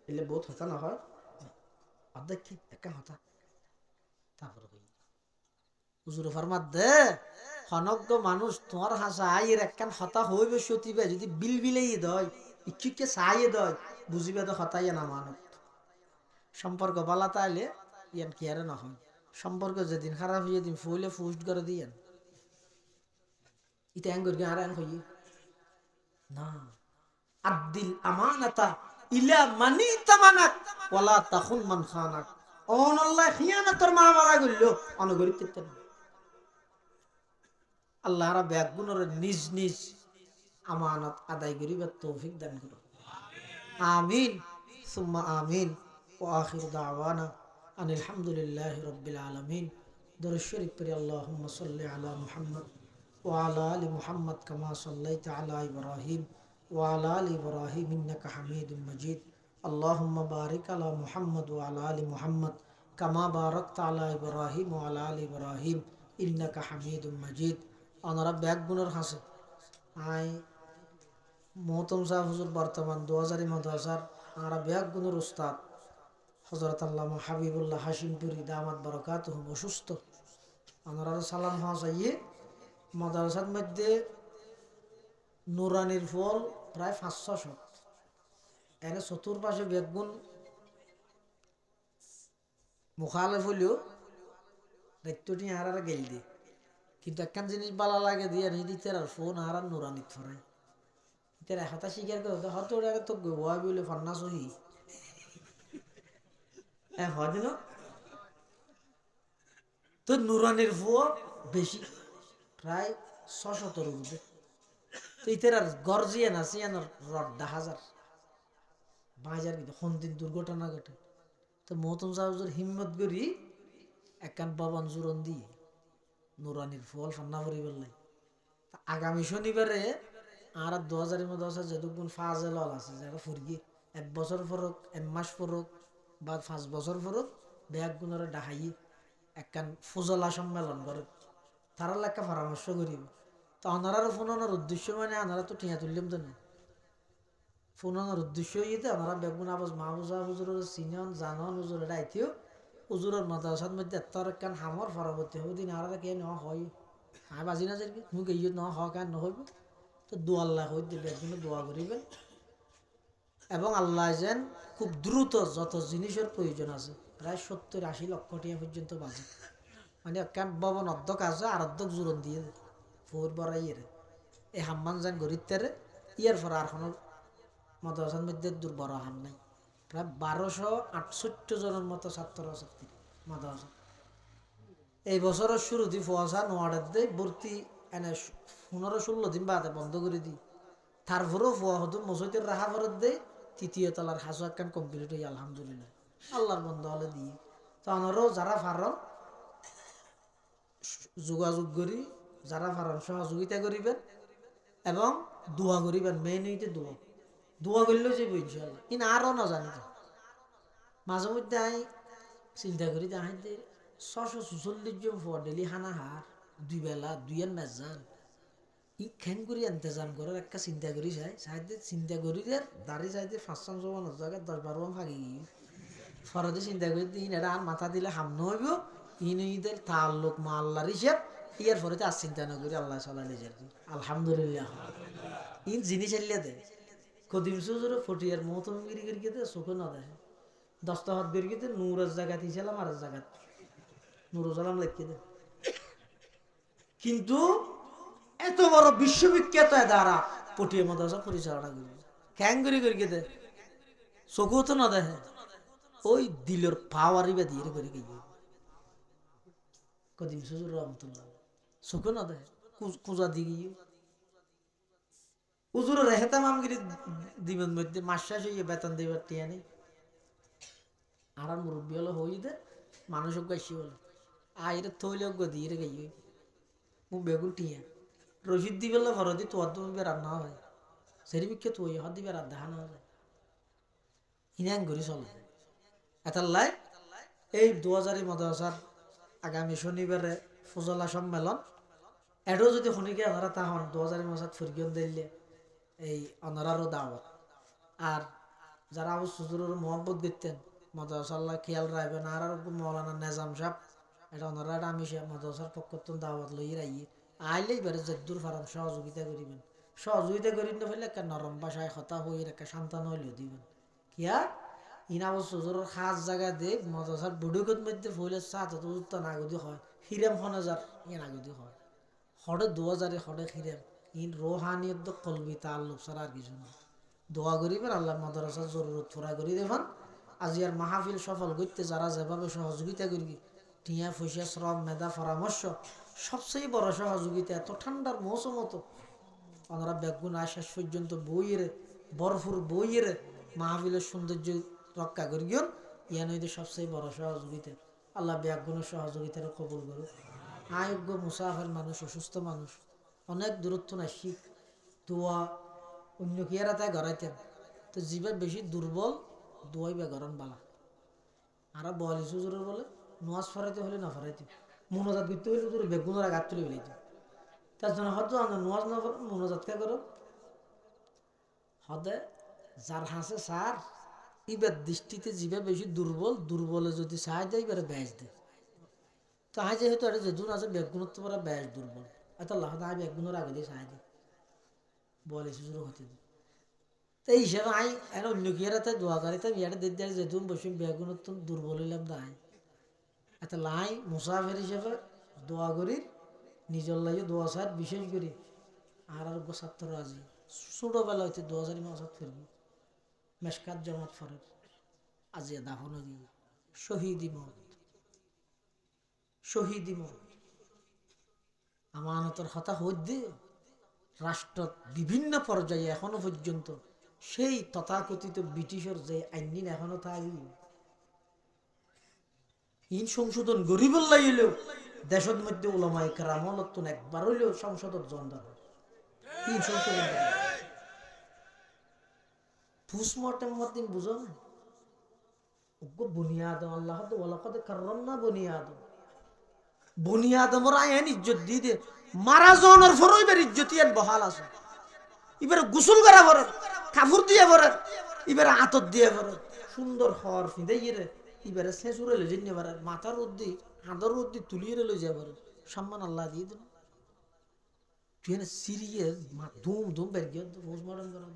এলে বহুত হতা না হয় অর্ধেক একা হতা। তারপরে হুজুর ফরমাত দে, হনজ্ঞ মানুষ তোমার হাসা আইয়ের একখান হতা হইবে সতিবে, যদি বিল বিলেই দয় ইচ্ছুকে চাইয়ে দয় বুঝিবে তো হতাইয়া না মানত। সম্পর্ক বালা তাইলে ইয়ান কি আরে না হয়, সম্পর্ক যেদিন খারাপ হয়ে দিন ফুলে ফুস্ট করে দিয়েন এটা এঙ্গর গে আর এন হই না। আদ্দিল আমানাতা ইলা মানি তামানাক ওয়ালা তাখুন মান খানাক। অনল্লাহ খিয়ানতর মামলা গইল অনগরিত তেন আল্লাহ রাব্বুল আলামিন নিজ নিজ আমানত আদায় করিবার তৌফিক দান করুন। আমিন সুম্মা আমিন। ওয়া আখিরু দাওয়ানা আনিল হামদুলিল্লাহি রাব্বিল আলামিন। দরুদ শরীফ পড়ি আল্লাহুম্মা সাল্লি আলা মুহাম্মদ ওয়া আলা আলি মুহাম্মদ কামা সাল্লাইতা আলা ইব্রাহিম ওয়া আলা আলি ইব্রাহিম ইন্নাকা হামিদুম মাজিদ। আল্লাহুম্মা বারিক আলা মুহাম্মদ ওয়া আলা আলি মুহাম্মদ কামা বারাকতা আলা ইব্রাহিম ওয়া আলা আলি ইব্রাহিম ইন্নাকা হামিদুম মাজিদ। ওনারা ব্যাগ গুণের হাসে আই মোহতম সাহেব হুজুর বর্তমান 2000 মাদ্রাসার আমরা ব্যাগ গুণের উস্তাদ হযরত আল্লামা হাবিবুল্লাহ হাশিমপুরি দামাত বারাকাতুহু অসুস্থ। ওনারা সালাম হওয়া চাইয়ে মাদ্রাসার মধ্যে নুরানির ফল প্রায় 500 এর চতুর্পাশে বেগুন মুখালেফ হইলেও দায়িত্বটি আর গেল দিয়ে, কিন্তু একখান জিনিস বালা লাগে দিয়ে নিদিতে আর ফোন আর নুরানিত ফরাই ইতার একটা স্বীকার করে হয়তো ওরা তো গোয়া বলে ফান্না সহি হয় না। তো নুরানির ফোন বেশি প্রায় 600 মধ্যে, তো ইতার আর গর্জিয়ে না সিয়ানোর রড্ডা হাজার বাজার কিন্তু সন্দিন দুর্ঘটনা ঘটে। তো মহতম সাহেবের হিম্মত করি একখান বাবান জোরন দিয়ে নুরানির ফল ফান্না করি বললাই। আগামী শনিবারে আর 2000 মধ্যে যেটুকুন ফাজেল আছে যারা ফুরিয়ে 1 বছর ফরক 1 মাস ফরক বা 5 বছর ফরক ব্যাগ গুণরে ডাহাইয়ে একখান ফুজলা সম্মেলন করে তারা লেখা পরামর্শ করিব। তো আনারার ফোনানোর উদ্দেশ্য মানে আনারা তো টিয়া তুললাম তো না, ফোনানোর উদ্দেশ্য ইয়েতে আনারা বেগুন আবাস মাহবুজা হুজুরের সিনিয়ন জানন হুজুরের আইতেও হুজুরের মাদ্রাসার মধ্যে এত্তর একখান হামর পরবর্তী হবে দিন আর কে নেওয়া হয় আর বাজি না যাবি মুখ ইয়ে নেওয়া হওয়া কেন নহইব। তো দোয়া আল্লাহ হয়ে দিলে একদিন দোয়া করিবেন এবং আল্লাহ যেন খুব দ্রুত যত জিনিসের প্রয়োজন আছে প্রায় 70-80 লক্ষ টাকা পর্যন্ত বাজে মানে একখান ভবন অর্ধক আছে আর অর্ধক জোরন দিয়ে ফোর বড়াইয়ের এই হাম্মান যেন গরিবতারে ইয়ার পর আর কোনো মাদ্রাসার মধ্যে দুর্বড় হাম নাই। প্রায় 1268 জনের মতো ছাত্র ছাত্রী মাদ্রাসা এই বছরের শুরু দিয়ে ফোয়াশা নোয়ারের দিয়ে ভর্তি এনে 15-16 দিন বাদে বন্ধ করে দিই। তারপরেও ফোয়া হতো মসজিদের রাহা ফরত দেয় তৃতীয় তলার হাসু একখান কমপ্লিট হই আলহামদুলিল্লাহ আল্লাহর বন্ধ হলে দিয়ে তো আমারও যারা পারন যোগাযোগ করি যারা পারন সহযোগিতা করিবেন এবং দোয়া করিবেন মেইন হইতে দোয়া দোয়া করলেও যাবো ইনশাল্লাহ কিন্তু আরও না জানি মাঝে মধ্যে আমি চিন্তা করি যে আমি 644 জন ফোয়া ডেলি হানা হার দুই বেলা দুইয়ের ম্যাচ যান ই খেন করি ইন্তজাম করার একটা চিন্তা করি চাই সাইডে চিন্তা করি যে দাঁড়িয়ে চাইতে 500 জমানোর জায়গায় 10-12 ফাঁকি ফরদে চিন্তা করি দিন এটা আর মাথা দিলে হামন হইব ইনদের তাল্লুক মা আল্লাহর হিসেব ইয়ার পরে আর চিন্তা না করি আল্লাহ সাল্লাহ নিজের আলহামদুলিল্লাহ ইন জিনিস এলিয়ে দেয় কদিম সুজুরে ফটিয়ার মৌতম গিরি গিয়ে দেয় চোখে না দেয় 10টা হাত বেরিয়ে দেয় নূরের জায়গা দিয়েছিলাম আর জায়গা নুরুজালাম লিখে দেয় কিন্তু এত বড় বিশ্ববিখ্যাত দ্বারা পটিয়া মাদ্রাসা পরিচালনা করি ক্যাং করি করি দে চোখও তো না দেখে ওই দিলের পাওয়ারই বা দিয়ে করে গিয়ে কদিন সুজুর রহমতুল্লাহ চোখও না দেখে কুজা দি গিয়ে উজুর রেহেতাম আমগিরি দিবেন মধ্যে মাস শেষ হইয়ে বেতন দেবার টিয়া নেই আর মুরব্বী হলো হই দে মানুষ গাইছি বলে আইরে থইলে দিয়ে রে গাইয়ে মু বেগুন টিয়া রশিদ দিবে ফরদি তোর দিবে রান্না হয় সেরি বিক্ষে তুই হাত দিবে রাত দেখানো হয় ইনাং করি চলে এটার লাই এই 2000 মাদ্রাসার আগামী শনিবারে ফজলা সম্মেলন এটাও যদি শুনিকে ওনারা তাহন 2000 মাসাত ফুরগিয়ন দিলে এই অনারারও দাওয়াত আর যারা আবু সুজুরের মোহাম্মত দিতেন মাদ্রাসাল্লাহ খেয়াল রাখবেন আর মৌলানা নেজাম সাহেব এটা ওনারা আমি মাদ্রাসার পক্ষ দাওয়াত লই রাইয়ে আইলেই বেড়ে যদ্দুর ফারাম সহযোগিতা করিবেন সহযোগিতা করি না ফেলে একটা নরম ভাষায় কথা হয়ে একটা সান্তান হইলেও দিবেন কিয়া ইনাবো সুজুরের খাস জায়গা দেখ মাদ্রাসার বুড়ুকত মধ্যে ফুলের সাথ উত্তর নাগদি হয় হিরেম 1000 ইয়ে নাগদি হয় হড়ে 2000 হড়ে হিরেম ইন রোহানিয়ত কলবি তাল্লুক ছাড়া আর কিছু না দোয়া করিবেন আল্লাহ মাদ্রাসার জরুরত পুরা করি দেবেন আজি আর মাহফিল সফল করতে যারা যেভাবে সহযোগিতা করবি টিয়া পয়সা শ্রম মেধা পরামর্শ সবচেয়ে বড় সহযোগিতা এত ঠান্ডার মৌসুম হতো ওনারা বেগুন শেষ পর্যন্ত বইয়ের বরফুর বইয়ের মাহফিলের সৌন্দর্য রক্ষা করি গিয়ে ইয়া নইতে সবচেয়ে বড় সহযোগিতা আল্লাহ বেগুনের সহযোগিতার কবুল করুক আয়োগ্য মুসাফের মানুষ অসুস্থ মানুষ অনেক দূরত্ব না শিখ দোয়া অন্য কিয়ারা তাই গড়াইতেন তো জীবে বেশি দুর্বল দোয়াই বে গরম বালা আর বলি সুজুরের বলে নোয়াজ ফরাইতে হলে না ফরাইতে মনোজাত করতে হলে তোর বেগুনের আঘাত তুলে ফেলাইতে তার জন্য হয়তো আমরা নোয়াজ না করো মনোজাত কে করো হদে যার হাসে সার এবার দৃষ্টিতে জীবে বেশি দুর্বলে যদি সাহায্য দেয় এবারে ব্যাস দেয় তো হাই যেহেতু এটা যেদুন আছে বেগুনের পরে ব্যাস দুর্বল এত আল্লাহ তাই বেগুনের আগে দিয়ে সাহায্য বলে সুজুর হতে দিই তো এই হিসাবে আই এখন অন্য কিয়ারাতে দোয়া করিতাম ইয়াটা দিতে যেহেতু বসে বেগুনের তো দুর্বল হইলাম দায় এত লাই মুসাফের হিসেবে দোয়া করি নিজের লাগে দোয়া সার বিশেষ করি আর ছাত্র আজি ছোটবেলা হইতে 2000 মাসাত ফিরবি মেশকাত জমাত ফরের আজি দাফন দিয়ে শহীদি মত আমানতর হতা হইতে রাষ্ট্র বিভিন্ন পর্যায়ে এখনো পর্যন্ত সেই তথাকথিত ব্রিটিশের যে আইন এখনো তাই ইন সংশোধন গরিবল লাগিলেও দেশের মধ্যে ওলামায়ে কেরাম নতুন একবার হইলেও সংসদের জন্দা ইন সংশোধন পোস্টমর্টেম মধ্যে বুঝো না বুনিয়াদম আল্লাহ তো ওয়ালাকাদ কাররামনা বুনিয়াদমর আইন ইজ্জত দি দে মারা জনের ফরই বের ইজ্জতিয়ান বহাল আছে এবারে গোসল করা পরে কাপড় দিয়ে পরে এবারে আতর দিয়ে পরে সুন্দর হর ফিদে গিয়ে এবারে শেষুরে লই জেনে পারে মাথার উদ্দি হাঁদর উদ্দি তুলিয়ে লই যায় পারে সম্মান আল্লাহ দিয়ে দেন তুই না সিরিয়াস ধুম বের গিয়ে পোস্টমর্টম করা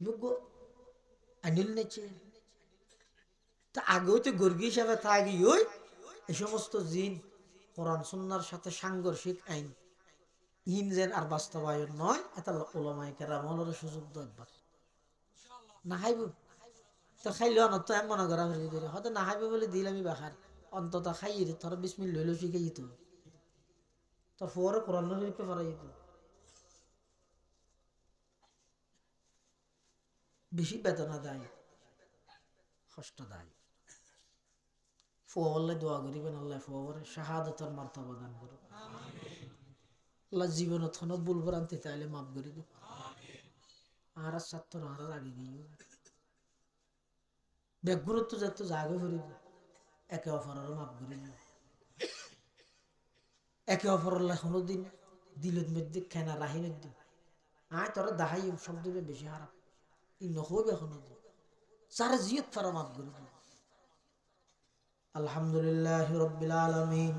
যোগ্য আনিল নেছে তা আগে হইতে গর্গী হিসাবে থাকি ওই এই সমস্ত জিন কোরআন সুন্নাহর সাথে সাংঘর্ষিক আইন ইন যেন আর বাস্তবায়ন নয় এটা ওলামায়ে কেরাম হলের সুযোগ দরবার না খাইব তো খাইলেও না তো এমন করা হয়তো না খাইবে বলে দিলামই বাখার অন্তত খাইয়ে তোর 20 মিনিট লইলেও শিখে যেত তোর পরে কোরআন শরীফে পড়া যেত বেশি বেদনা দেয়, কষ্ট দেয়। ফুয়া বললে দোয়া করিবেন, আল্লাহ ফুয়া বলে শাহাদাতের মার্তবা দান করো। আল্লাহ জীবন থন বুলবর আনতে চাইলে মাফ করে দিব। আর ছাত্র আর আগে গিয়ে ব্যাগুরত্ব যত জায়গা করিব, একে অপরের মাফ করে দিব। একে অপরের কোনোদিন দিলের মধ্যে খেনা রাহি মধ্যে আয় তোরা দাহাই শব্দ বেশি হারাপ ই নহবে এখনো সারা জিয়ত ফারা মাফ করে দিব। আলহামদুলিল্লাহ রাব্বিল আলামিন,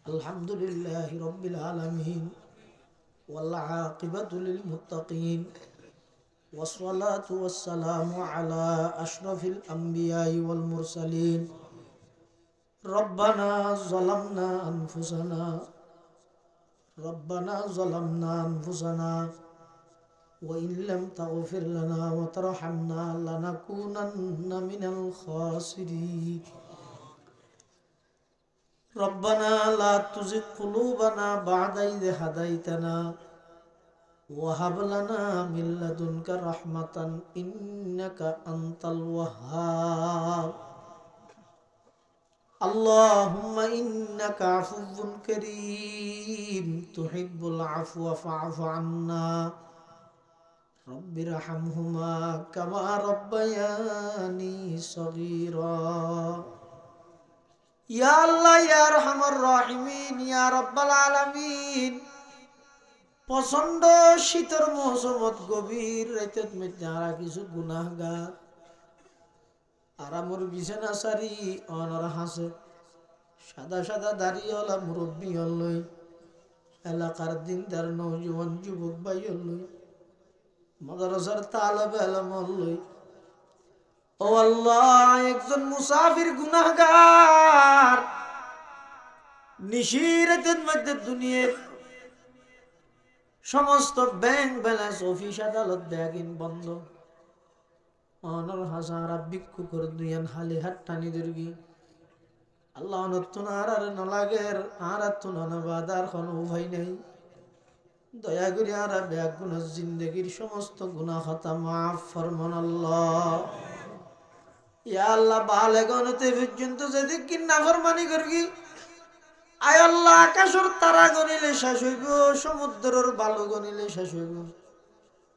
আলহামদুলিল্লাহ রাব্বিল আলামিন, ওয়াল আকিবাতু লিল মুত্তাকিন, ওয়াসসালাতু ওয়াসসালামু আলা আশরাফিল আমবিয়াই ওয়াল মুরসালিন। রব্বানা যালামনা আনফুসানা, রব্বানা যালামনা আনফুসানা ওয়া ইন লাম তাগফির লানা ওয়া তারহামনা লানাকুনান্না মিনাল খাসিরিন। রব্বানা লা তুযিগ কুলুবানা বা'দা ইয হাদাইতানা ওয়া হাব লানা মিন লাদুনকা রাহমাতান ইন্নাকা আনতাল ওয়াহ্হাব। আল্লাহুম্মা ইন্নাকা আফুউন কারীম তুহিব্বুল আফওয়া ফা'ফু আন্না রব্বিরহামহুমা কামা রাব্বায়ানি সগীরা। ইয়া আল্লাহ ইয়া আরহামার রাহিমিন ইয়া রাব্বাল আলামিন, প্রচন্ড শীতের মৌসুমত গভীর রাতের মধ্যে আর কিছু গুনাহগার আর আমার বিছানা সারি অনর হাসে সাদা সাদা দাড়িওয়ালা মুরব্বী হলই এলাকার দিনদার নৌজওয়ান যুবক ভাই হলই মাদ্রাসার তালেব ইলম হলই। ও আল্লাহ, একজন মুসাফির গুনাহগার নিশিরাতের মধ্যে দুনিয়ার সমস্ত ব্যাংক ব্যালেন্স অফিস আদালত ব্যাগিন বন্ধ অনর হাজারা ভিক্ষু করে দুইয়ান হালি হাত টানি দুর্গি আল্লাহ নতুন আর নলাগের আর বাদার কোনো উভয় নেই। দয়া করি আর ব্যাগ গুণ জিন্দগির সমস্ত গুনাহ খাতা মাফ ফরমান আল্লাহ। ইয়া আল্লাহ বালে গনতে পর্যন্ত যদি কি নাফরমানি করগি আয় আল্লাহ, আকাশের তারা গনিলে শেষ হইব, সমুদ্রের বালু গনিলে শেষ হইব।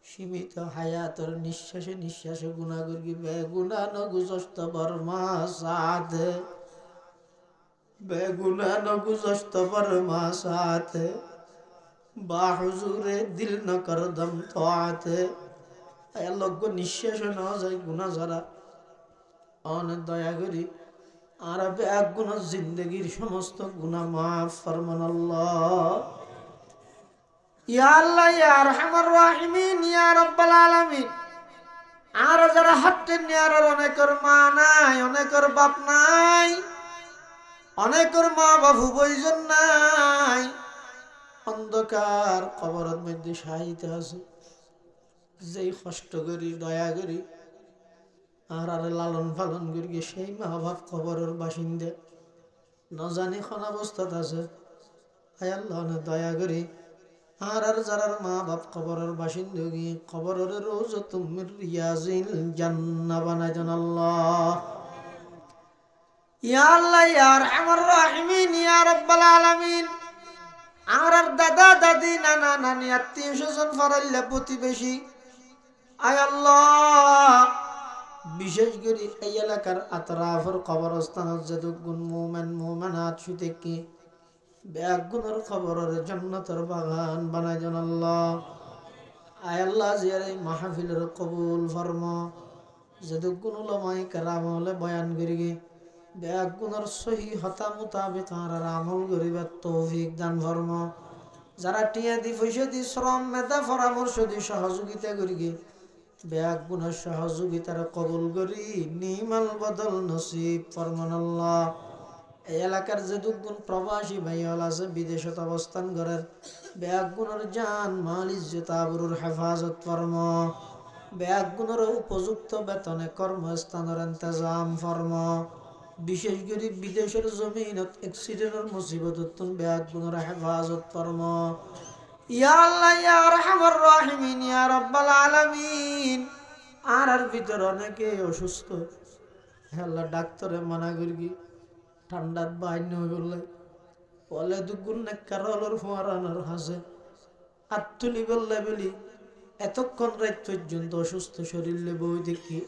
সীমিত হায়াতর নিঃশ্বাসে নিঃশ্বাসে গুনাহ করগি বেগুনা নগুজস্ত বর্মা সাথে, বেগুনা নগুজস্ত বর্মা সাথে বা হুজুরে দিল ন কর দম তোয়াতে। আয় আল্লাহ গো নিঃশ্বাসে না যায় গুনাহ যারা অনেক দয়া করি আর এক গুনাহ জিন্দগির সমস্ত গুনাহ মাফ ফরমান আল্লাহ। ইয়া আল্লাহ ইয়া আরহামার রাহিমিন ইয়া রাব্বাল আলামিন, আর যারা হাঁটতে নিয়ার অনেকের মা নাই, অনেকের বাপ নাই, অনেকের মা বাবু বইজন নাই, অন্ধকার কবরের মধ্যে শায়িত আছে। যেই কষ্ট করি দয়া করি আর লালন পালন করি সেই মা বাপ কবরের বাসিন্দা ন জানি কোন অবস্থাত আছে। আয় আল্লাহ দয়া করি আর যারা মা বাপ কবরের বাসিন্দা গিয়ে কবরের রওজাতুম মির রিয়াজিল জান্নাহ বানাই দেন আল্লাহ। ইয়া আল্লাহ ইয়া আরহামার রাহিমিন ইয়া রাব্বাল আলামিন, আর দাদা দাদি নানা নানি আত্মীয় স্বজন ফারাইল্লা প্রতিবেশী আয় আল্লাহ, বিশেষ করে এই এলাকার আতরাফের কবরস্থানের যতগুণ মুমিন মুমিনাত শুতে কি ব্যাগুনের খবরের জান্নাতের বাগান বানাই দেন আল্লাহ। আয় আল্লাহ জিয়ারে মাহফিলের কবুল ফরমা, যতগুণ উলামায়ে কেরাম হলে বয়ান করি ব্যাগুনের সহি হতা মোতাবেক আর আমল করিবার তৌফিক দান ফরমা। যারা টিয়া দি পয়সা দি শ্রম মেধা পরামর্শ দি সহযোগিতা করি ব্যাগুনের সহযোগিতার কবুল করি নিমাল বদল নসিব ফরমান আল্লাহ। এই এলাকার যে দুগুণ প্রবাসী ভাইয়াল আছে বিদেশত অবস্থান করার ব্যাগুনের জান মাল ইজ্জত আবরুর হেফাজত ফরম, ব্যাগুনের উপযুক্ত বেতনে কর্মস্থানের ইন্তজাম ফরম। বিশেষ করে বিদেশের জমিনত অ্যাক্সিডেন্টের মুসিবত ব্যাগুনের হেফাজত ফরম। ইয়া আল্লাহ ইয়া আরহামার রাহিমিন ইয়া রাব্বাল আলামিন, ভিতরে অনেকে অসুস্থ, আল্লাহ ডাক্তারে মানা করি ঠান্ডার বাইন বললে বলে দুগুণ কারোর ফোয়ারানোর হাসে হাত তুলি বললে বলি এতক্ষণ রাত পর্যন্ত অসুস্থ শরীর বই দেখি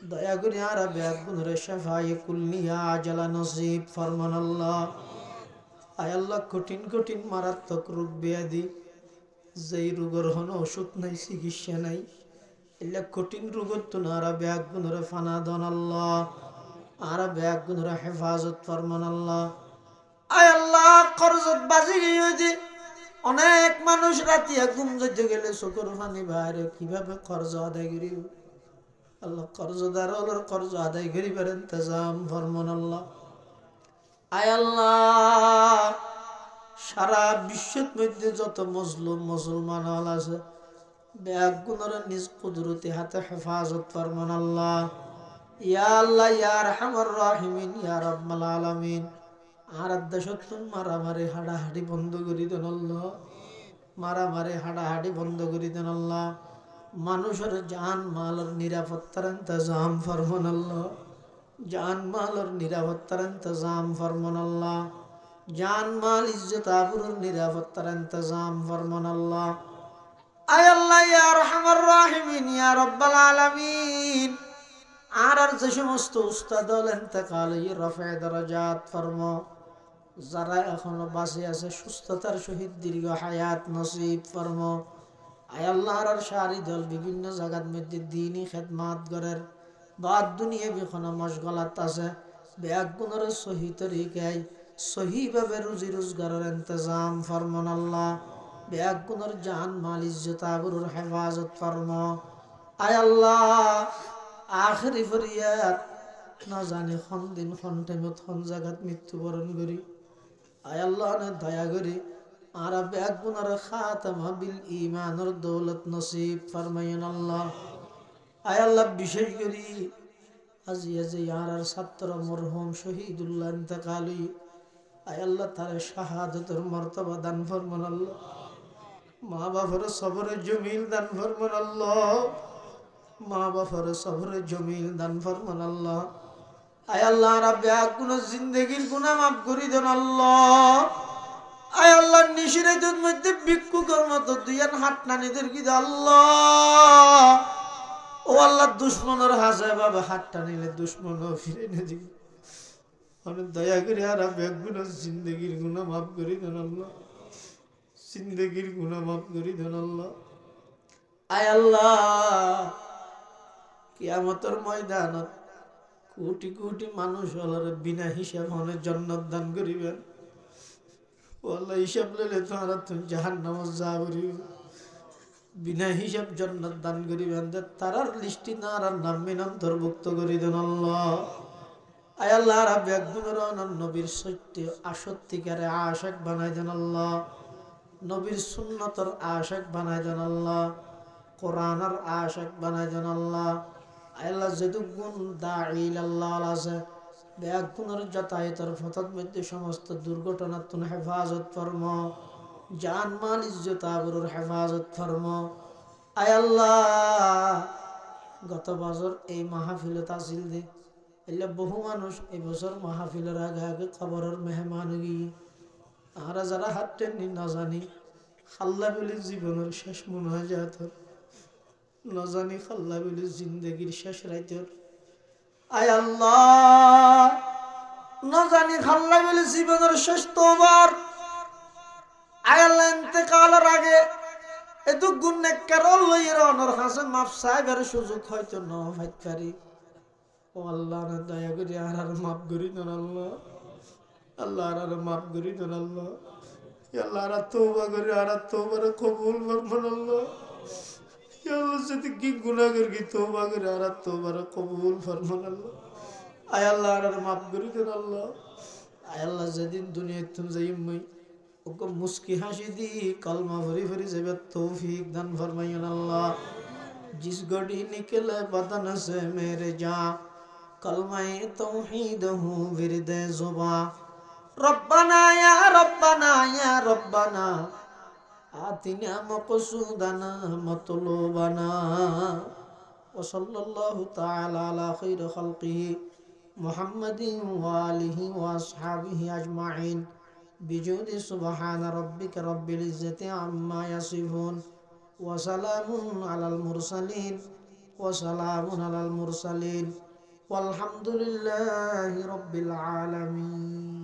দয়া করে আর ব্যাগ গুনরে শাফায়ে কুল্লিয়া আজালা নসিব ফরমান আল্লাহ। আয় আল্লাহ কঠিন কঠিন মারাত্মক রোগ ব্যাধি যেই রোগের হন ওষুধ নাই চিকিৎসা নাই এগুলা কঠিন রোগত তো আর ব্যাগ গুনরে ফানা দন আল্লাহ আর ব্যাগ গুনরে হেফাজত ফরমান আল্লাহ। আয় আল্লাহ কর্জত বাজি গিয়ে অনেক মানুষ রাতিয়া ঘুম যেতে গেলে চোখের পানি বাইরে কিভাবে কর্জ আদায় করি আল্লাহ কর্জদার কর্জ আদায় করিবার ইন্তজাম ফরমান আল্লাহ। আয় আল্লাহ সারা বিশ্বের মধ্যে যত মজলুম মুসলমান হল আছে ব্যাগ গুণরে নিজ কুদরতি হাতে হেফাজত ফরমান আল্লাহ। ইয়া আল্লাহ ইয়া আরহামার রাহিমিন ইয়া রাব্বাল আলামিন। আর দেশতুন মারামারি হাডাহাডি বন্ধ করি দেন আল্লাহ, মারামারি হাডাহাডি বন্ধ করি দেন আল্লাহ। মানুষের জান মালের নিরাপত্তার ইন্তজাম ফরমান আল্লাহ, জান মালের নিরাপত্তার ইন্তজাম ফরমান আল্লাহ, জান মাল ইজ্জত আবরুর নিরাপত্তার ইন্তজাম ফরমান আল্লাহ। আয় আল্লাহ ইয়া আরহামার রাহিমিন ইয়া রাব্বাল আলামিন। আর যে সমস্ত উস্তাদ হল ইন্তেকাল রফে দরজাত ফরমা, যারা এখনো বাঁচে আছে সুস্থতার সহিত দীর্ঘ হায়াত নসিব ফরমা। আয় আল্লাহ আর সারি দল বিভিন্ন জায়গার মধ্যে দিনই খেদমাত গরের বাদ দুনিয়া বিখনো মশগলাত আছে ব্যাগ গুণের সহি তরিকায় সহিভাবে রুজি রোজগারের ইন্তজাম ফরমান আল্লাহ। ব্যাগ গুণের জান মাল ইজ্জত আবরুর হেফাজত ফরমা। আয় আল্লাহ আখরি ফরিয়াদ না জানি খন দিন খন টাইমত খন জায়গাত মৃত্যুবরণ করি আয় আল্লাহ নে দয়া করি আর ব্যাগ গুনার খাতামা বিল ঈমানের দৌলত নসিব ফরমাইন আল্লাহ। আয় আল্লাহ বিশেষ করি আজি আজি আর ছাত্র মরহুম শহীদুল্লাহ ইন্তেকালি আয় আল্লাহ তার শাহাদাতের মর্তবা দান ফরমান আল্লাহ। মা বাবার সবরে জমিল দান ফরমান আল্লাহ, মা বাবার সবরে জমিল দান ফরমান আল্লাহ। আয় আল্লাহ রাব্বে আকুন জিন্দেগির গুনাহ মাফ করি দেন আল্লাহ। আয় আল্লাহ নিশিরাতের মধ্যে ভিক্ষুকের মতো দুইয়ান হাত নানিদের কি আল্লাহ ও আল্লাহ দুশ্মনের হাজার বাবা হাত টানিলে দুশ্মনও ফিরে নে দিবি অনেক দয়া করে আর রাব্বে জিন্দেগির গুনাহ মাফ করি দেন আল্লাহ, জিন্দেগির গুনাহ মাফ করি দেন আল্লাহ। আয় আল্লাহ কিয়ামতের ময়দানত কোটি কোটি মানুষ হলরে বিনা হিসাব হনে জান্নাত দান করিবেন ও আল্লাহ হিসাব লইলে তোমরা তুমি জাহান্নামে যাবরি বিনা হিসাব জান্নাত দান করিবেন তারার লিস্টি না আর নাম মিন অন্তর্ভুক্ত করি দেন আল্লাহ। আয় আল্লাহ রাব্বে একগুণের নবীর সত্য আসত্তিকারে আশাক বানাই দেন আল্লাহ, নবীর সুন্নতর আশাক বানাই দেন আল্লাহ, কোরআনের আশাক বানাই দেন আল্লাহ। আল্লাহ যেটুক গুণ দাঈল আল্লাহ আছে ব্যাগ গুণের যাতায়াতের পথের মধ্যে সমস্ত দুর্ঘটনার তুন হেফাজত ফরমা, জান মাল ইজ্জত আবরুর হেফাজত ফরমা। আয় আল্লাহ গত বছর এই মাহফিলে তাসিল দে এলে বহু মানুষ এই বছর মাহফিলের আগে আগে খবরের মেহমান গিয়ে আমরা যারা হাত টেনি না জানি খাল্লা বলে জীবনের শেষ মুনাজাত না জানি খাল্লা বলে জিন্দগির শেষ রাইতের। আয় আল্লাহ না জানি খাল্লা বলে জীবনের শেষ তোবার। আয় আল্লাহ ইন্তেকালের আগে এত গুণ নেককার লইয়ের অনর হাসে মাফ সাহেবের সুযোগ হয়তো ন হইতে পারি ও আল্লাহ না দয়া করে আর মাফ করি দেন আল্লাহ, আল্লাহ আর মাফ করি দেন আল্লাহ। আল্লাহ আর তওবা করে আর তওবার কবুল ফরমান আল্লাহ। আল্লাহ যদি কি গুনাহ করি তওবা করে আর তওবার কবুল ফরমান আল্লাহ। আয় আল্লাহ আর মাফ করি দেন আল্লাহ। আয় আল্লাহ যেদিন দুনিয়ায় তুমি যাইমই ওকে মুস্কি হাসি দি কলমা ভরি ভরি যাবে তৌফিক দান ফরমাইন আল্লাহ। जिस घड़ी निकले बदन से मेरे जा कलमाए तौहीद हूँ विरदे जुबा रब्बना या रब्बना या रब्बना आतिना मक़सूदना मतलूबना وصلى الله تعالى على خير خلقه محمد وآله وأصحابه أجمعين بجود سبحان ربك رب العزة عما يصفون وسلام على المرسلين والحمد لله رب العالمين.